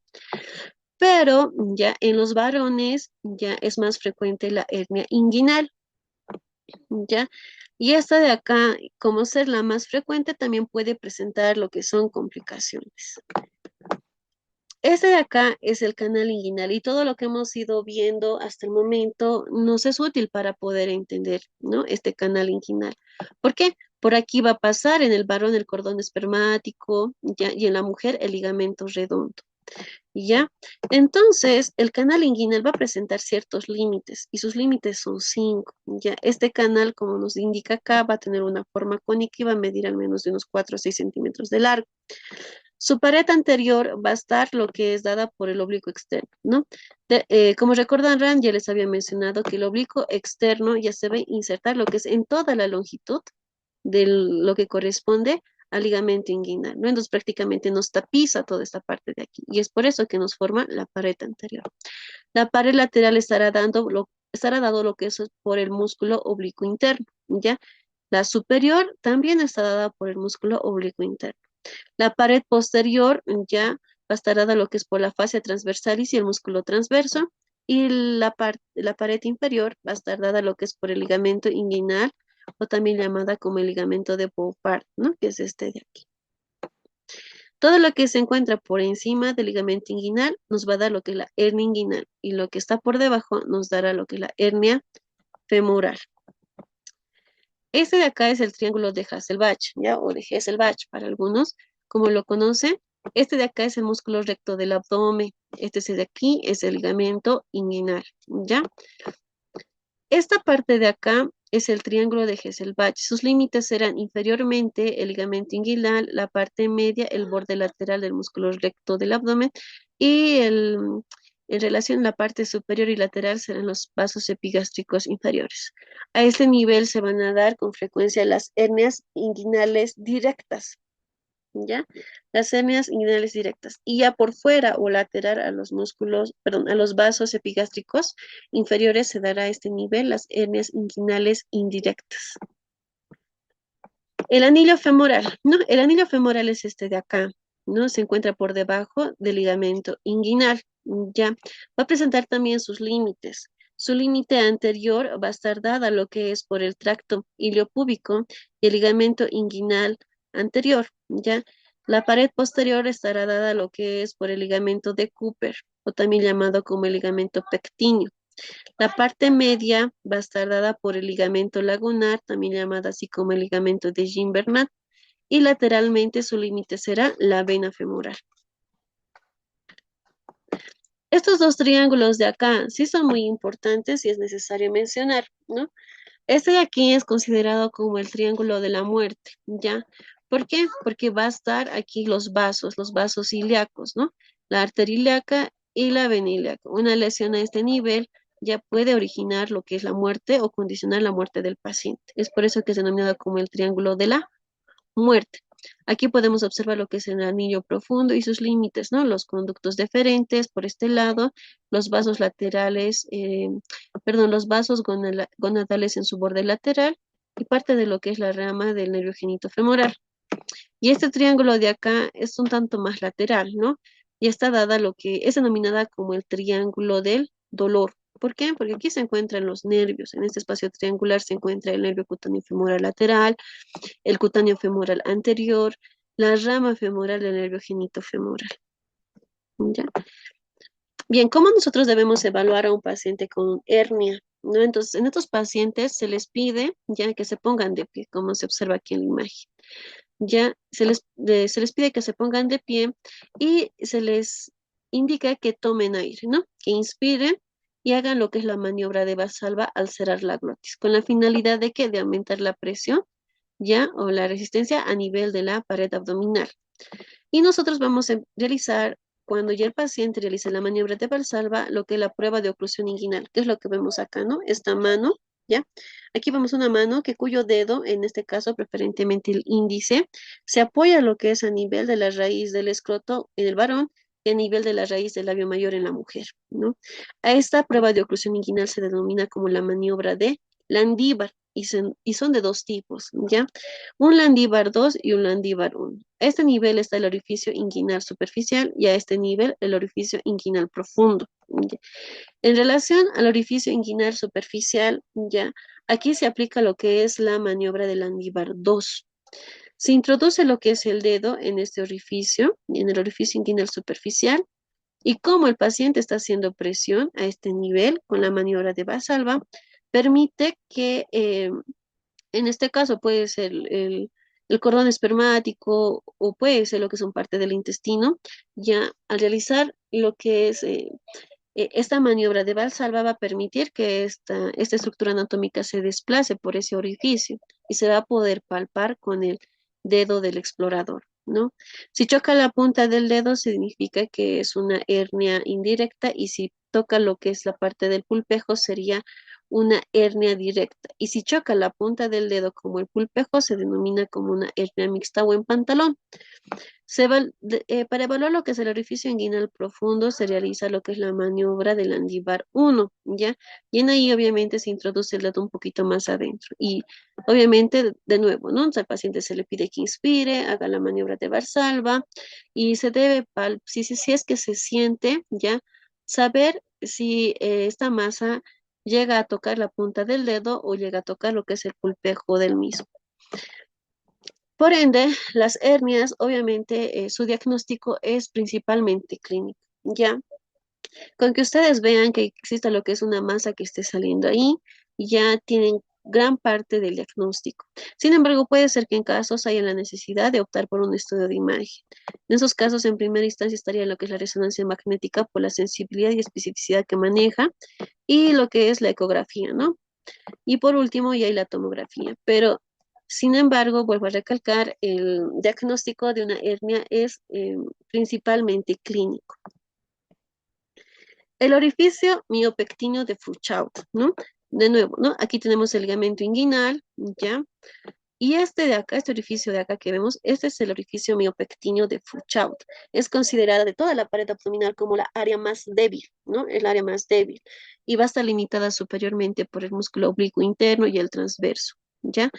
pero ya en los varones ya es más frecuente la hernia inguinal, ¿ya? Y esta de acá, como ser la más frecuente, también puede presentar lo que son complicaciones. Este de acá es el canal inguinal y todo lo que hemos ido viendo hasta el momento nos es útil para poder entender, ¿no? Este canal inguinal. ¿Por qué? Por aquí va a pasar en el varón el cordón espermático, ¿ya? Y en la mujer el ligamento redondo. ¿Ya? Entonces, el canal inguinal va a presentar ciertos límites y sus límites son 5. ¿Ya? Este canal, como nos indica acá, va a tener una forma cónica y va a medir al menos de unos 4 a 6 centímetros de largo. Su pared anterior va a estar lo que es dada por el oblicuo externo, ¿no? Como recordarán, ya les había mencionado que el oblicuo externo ya se va a insertar lo que es en toda la longitud de lo que corresponde al ligamento inguinal, ¿no? Entonces prácticamente nos tapiza toda esta parte de aquí y es por eso que nos forma la pared anterior. La pared lateral estará dado lo que es por el músculo oblicuo interno, ¿ya? La superior también está dada por el músculo oblicuo interno. La pared posterior ya va a estar dada lo que es por la fascia transversalis y el músculo transverso. Y la pared inferior va a estar dada lo que es por el ligamento inguinal o también llamada como el ligamento de Bompard, ¿no? Que es este de aquí. Todo lo que se encuentra por encima del ligamento inguinal nos va a dar lo que es la hernia inguinal y lo que está por debajo nos dará lo que es la hernia femoral. Este de acá es el triángulo de Hasselbalch, ¿ya? O de Hesselbalch para algunos, como lo conocen. Este de acá es el músculo recto del abdomen. Este es de aquí, es el ligamento inguinal, ¿ya? Esta parte de acá es el triángulo de Hesselbalch. Sus límites serán inferiormente el ligamento inguinal, la parte media, el borde lateral del músculo recto del abdomen y en relación a la parte superior y lateral serán los vasos epigástricos inferiores. A este nivel se van a dar con frecuencia las hernias inguinales directas, ¿ya? Las hernias inguinales directas. Y ya por fuera o lateral a los músculos, perdón, a los vasos epigástricos inferiores se dará a este nivel las hernias inguinales indirectas. El anillo femoral, ¿no? El anillo femoral es este de acá, ¿no? Se encuentra por debajo del ligamento inguinal, ¿ya? Va a presentar también sus límites. Su límite anterior va a estar dada lo que es por el tracto iliopúbico y el ligamento inguinal anterior, ¿ya? La pared posterior estará dada lo que es por el ligamento de Cooper, o también llamado como el ligamento pectíneo. La parte media va a estar dada por el ligamento lagunar, también llamado así como el ligamento de Jean-Bernat, y lateralmente su límite será la vena femoral. Estos dos triángulos de acá sí son muy importantes y es necesario mencionar, ¿no? Este de aquí es considerado como el triángulo de la muerte, ¿ya? ¿Por qué? Porque va a estar aquí los vasos ilíacos, ¿no? La arteria ilíaca y la vena ilíaca. Una lesión a este nivel ya puede originar lo que es la muerte o condicionar la muerte del paciente. Es por eso que es denominado como el triángulo de la muerte. Aquí podemos observar lo que es el anillo profundo y sus límites, ¿no? Los conductos deferentes por este lado, los vasos laterales, los vasos gonadales en su borde lateral y parte de lo que es la rama del nervio genitofemoral. Y este triángulo de acá es un tanto más lateral, ¿no? Y está dada lo que es denominada como el triángulo del dolor. ¿Por qué? Porque aquí se encuentran los nervios. En este espacio triangular se encuentra el nervio cutáneo femoral lateral, el cutáneo femoral anterior, la rama femoral del nervio genitofemoral. ¿Ya? Bien, ¿cómo nosotros debemos evaluar a un paciente con hernia? ¿No? Entonces, en estos pacientes se les pide ya que se pongan de pie, como se observa aquí en la imagen. Ya se les pide que se pongan de pie y se les indica que tomen aire, ¿no? Que inspiren y hagan lo que es la maniobra de Valsalva al cerrar la glotis, con la finalidad de que de aumentar la presión, ya, o la resistencia a nivel de la pared abdominal. Y nosotros vamos a realizar, cuando ya el paciente realice la maniobra de Valsalva, lo que es la prueba de oclusión inguinal, que es lo que vemos acá, ¿no? Esta mano, ¿ya? Aquí vemos una mano que cuyo dedo, en este caso preferentemente el índice, se apoya a lo que es a nivel de la raíz del escroto en el varón y a nivel de la raíz del labio mayor en la mujer, ¿no? A esta prueba de oclusión inguinal se denomina como la maniobra de landívar y son de dos tipos, ¿ya? Un landívar 2 y un landívar uno. A este nivel está el orificio inguinal superficial y a este nivel el orificio inguinal profundo. ¿Ya? En relación al orificio inguinal superficial, ya, aquí se aplica lo que es la maniobra del landívar 2. Se introduce lo que es el dedo en este orificio, en el orificio inguinal superficial, y como el paciente está haciendo presión a este nivel con la maniobra de Valsalva, permite que, en este caso puede ser el cordón espermático o puede ser lo que son parte del intestino, ya al realizar lo que es esta maniobra de Valsalva va a permitir que esta estructura anatómica se desplace por ese orificio y se va a poder palpar con el dedo del explorador, ¿no? Si choca la punta del dedo, significa que es una hernia indirecta y si toca lo que es la parte del pulpejo, sería una hernia directa. Y si choca la punta del dedo como el pulpejo, se denomina como una hernia mixta o en pantalón. Para evaluar lo que es el orificio inguinal profundo, se realiza lo que es la maniobra del Landívar 1, ¿ya? Y en ahí obviamente se introduce el dedo un poquito más adentro. Y obviamente, de nuevo, ¿no? Al paciente se le pide que inspire, haga la maniobra de Valsalva y se debe, si es que se siente, ¿ya? Saber si esta masa llega a tocar la punta del dedo o llega a tocar lo que es el pulpejo del mismo. Por ende, las hernias, obviamente, su diagnóstico es principalmente clínico, ¿ya? Con que ustedes vean que existe lo que es una masa que esté saliendo ahí, ya tienen gran parte del diagnóstico. Sin embargo, puede ser que en casos haya la necesidad de optar por un estudio de imagen. En esos casos, en primera instancia, estaría lo que es la resonancia magnética por la sensibilidad y especificidad que maneja y lo que es la ecografía, ¿no? Y por último, ya hay la tomografía. Pero, sin embargo, vuelvo a recalcar, el diagnóstico de una hernia es principalmente clínico. El orificio miopectíneo de Foucault, ¿no? De nuevo, ¿no? Aquí tenemos el ligamento inguinal, ¿ya? Y este de acá, este orificio de acá que vemos, este es el orificio miopectíneo de Foucault. Es considerada de toda la pared abdominal como la área más débil, ¿no? El área más débil. Y va a estar limitada superiormente por el músculo oblicuo interno y el transverso, ¿ya?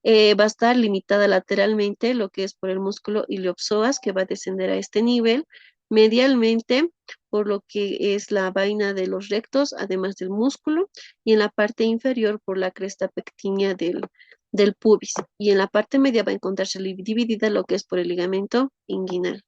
Va a estar limitada lateralmente, lo que es por el músculo iliopsoas, que va a descender a este nivel, medialmente por lo que es la vaina de los rectos, además del músculo, y en la parte inferior por la cresta pectínea del pubis. Y en la parte media va a encontrarse dividida lo que es por el ligamento inguinal.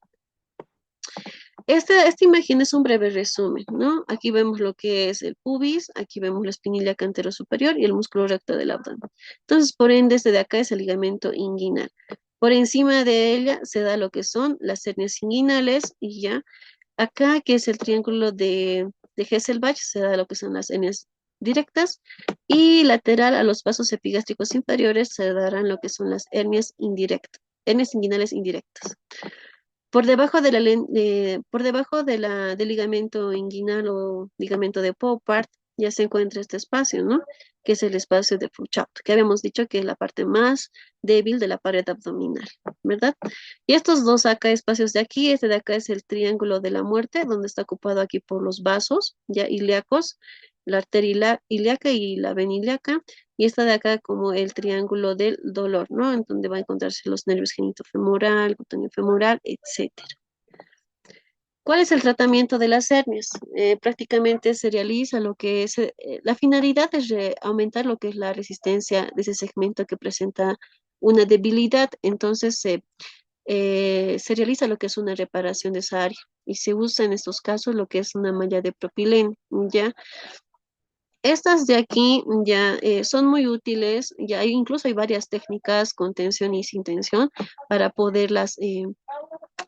Esta imagen es un breve resumen, ¿no? Aquí vemos lo que es el pubis, aquí vemos la espinilla cantero superior y el músculo recto del abdomen. Entonces, por ende, este de acá es el ligamento inguinal. Por encima de ella se da lo que son las hernias inguinales y ya. Acá, que es el triángulo de Hesselbach, se da lo que son las hernias directas y lateral a los vasos epigástricos inferiores se darán lo que son las hernias indirectas, hernias inguinales indirectas. Por debajo del ligamento inguinal o ligamento de Poupart ya se encuentra este espacio, ¿no? Que es el espacio de Foucault, que habíamos dicho que es la parte más débil de la pared abdominal, ¿verdad? Y estos dos acá, espacios de aquí, este de acá es el triángulo de la muerte, donde está ocupado aquí por los vasos, ya ilíacos, la arteria ilíaca y la vena ilíaca, y esta de acá como el triángulo del dolor, ¿no? En donde va a encontrarse los nervios genitofemoral, cutaneo femoral, etcétera. ¿Cuál es el tratamiento de las hernias? Prácticamente se realiza lo que es, la finalidad es aumentar lo que es la resistencia de ese segmento que presenta una debilidad, entonces se realiza lo que es una reparación de esa área y se usa en estos casos lo que es una malla de propileno, ¿ya? Estas de aquí ya son muy útiles, ya incluso hay varias técnicas con tensión y sin tensión para poderlas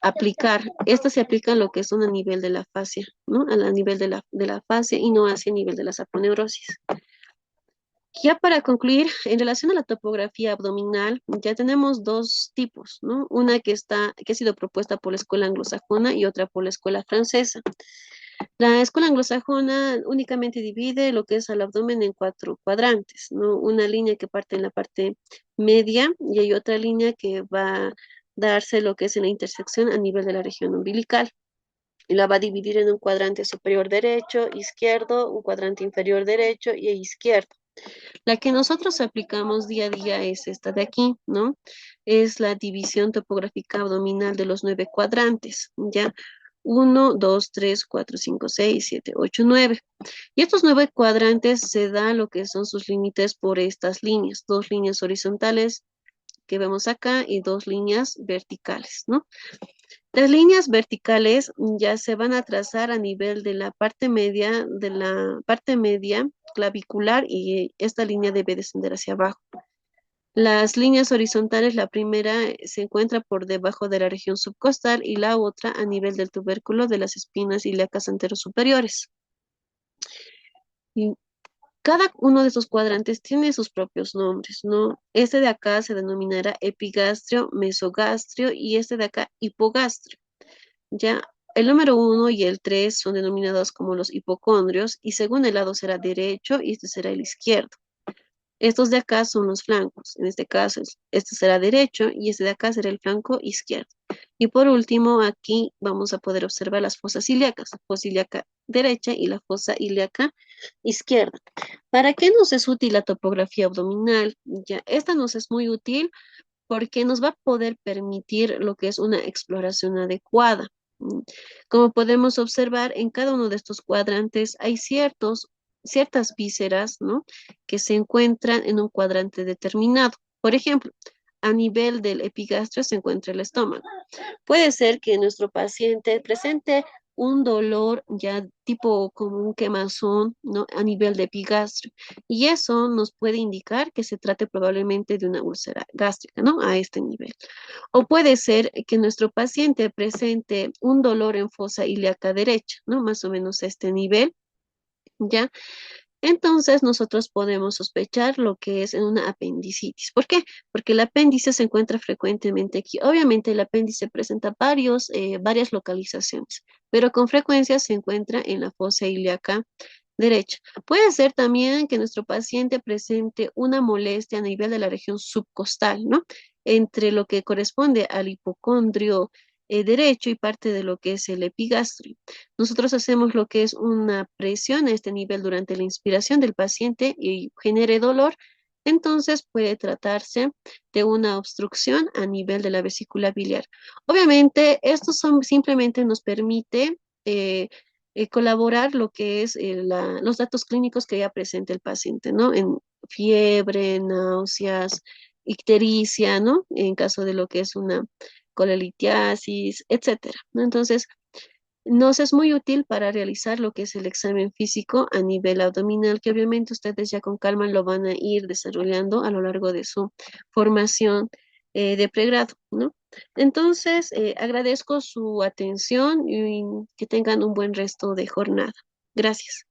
aplicar. Estas se aplican lo que son a nivel de la fascia, ¿no? A nivel de la fascia y no hacia el nivel de la saponeurosis. Ya para concluir, en relación a la topografía abdominal, ya tenemos dos tipos, ¿no? Una que ha sido propuesta por la escuela anglosajona y otra por la escuela francesa. La escuela anglosajona únicamente divide lo que es al abdomen en cuatro cuadrantes, ¿no? Una línea que parte en la parte media y hay otra línea que va a darse lo que es en la intersección a nivel de la región umbilical. Y la va a dividir en un cuadrante superior derecho, izquierdo, un cuadrante inferior derecho y izquierdo. La que nosotros aplicamos día a día es esta de aquí, ¿no? Es la división topográfica abdominal de los 9 cuadrantes, ¿ya? Uno, 2, 3, 4, 5, 6, 7, 8, 9. Y estos 9 cuadrantes se da lo que son sus límites por estas líneas, dos líneas horizontales que vemos acá y dos líneas verticales, ¿no? Las líneas verticales ya se van a trazar a nivel de la parte media clavicular y esta línea debe descender hacia abajo. Las líneas horizontales, la primera se encuentra por debajo de la región subcostal y la otra a nivel del tubérculo de las espinas ilíacas anterosuperiores. Y cada uno de estos cuadrantes tiene sus propios nombres, ¿no? Este de acá se denominará epigastrio, mesogastrio y este de acá hipogastrio. Ya, el número uno y el 3 son denominados como los hipocondrios y según el lado será derecho y este será el izquierdo. Estos de acá son los flancos. En este caso, este será derecho y este de acá será el flanco izquierdo. Y por último, aquí vamos a poder observar las fosas ilíacas, fosa ilíaca derecha y la fosa ilíaca izquierda. ¿Para qué nos es útil la topografía abdominal? Ya, esta nos es muy útil porque nos va a poder permitir lo que es una exploración adecuada. Mm, Como podemos observar, en cada uno de estos cuadrantes hay ciertas vísceras, ¿no? Que se encuentran en un cuadrante determinado. Por ejemplo, a nivel del epigastrio se encuentra el estómago. Puede ser que nuestro paciente presente un dolor ya tipo como un quemazón, ¿no? A nivel de epigastrio. Y eso nos puede indicar que se trate probablemente de una úlcera gástrica, ¿no? A este nivel. O puede ser que nuestro paciente presente un dolor en fosa ilíaca derecha, ¿no? Más o menos a este nivel, ¿ya? Entonces nosotros podemos sospechar lo que es una apendicitis. ¿Por qué? Porque el apéndice se encuentra frecuentemente aquí. Obviamente el apéndice presenta varias localizaciones, pero con frecuencia se encuentra en la fosa ilíaca derecha. Puede ser también que nuestro paciente presente una molestia a nivel de la región subcostal, ¿no? Entre lo que corresponde al hipocondrio derecho y parte de lo que es el epigastrio. Nosotros hacemos lo que es una presión a este nivel durante la inspiración del paciente y genere dolor. Entonces puede tratarse de una obstrucción a nivel de la vesícula biliar. Obviamente, simplemente nos permite colaborar lo que es los datos clínicos que ya presenta el paciente, ¿no? En fiebre, náuseas, ictericia, ¿no? En caso de lo que es una colelitiasis, etcétera, ¿no? Entonces, nos es muy útil para realizar lo que es el examen físico a nivel abdominal, que obviamente ustedes ya con calma lo van a ir desarrollando a lo largo de su formación de pregrado, ¿no? Entonces, agradezco su atención y que tengan un buen resto de jornada. Gracias.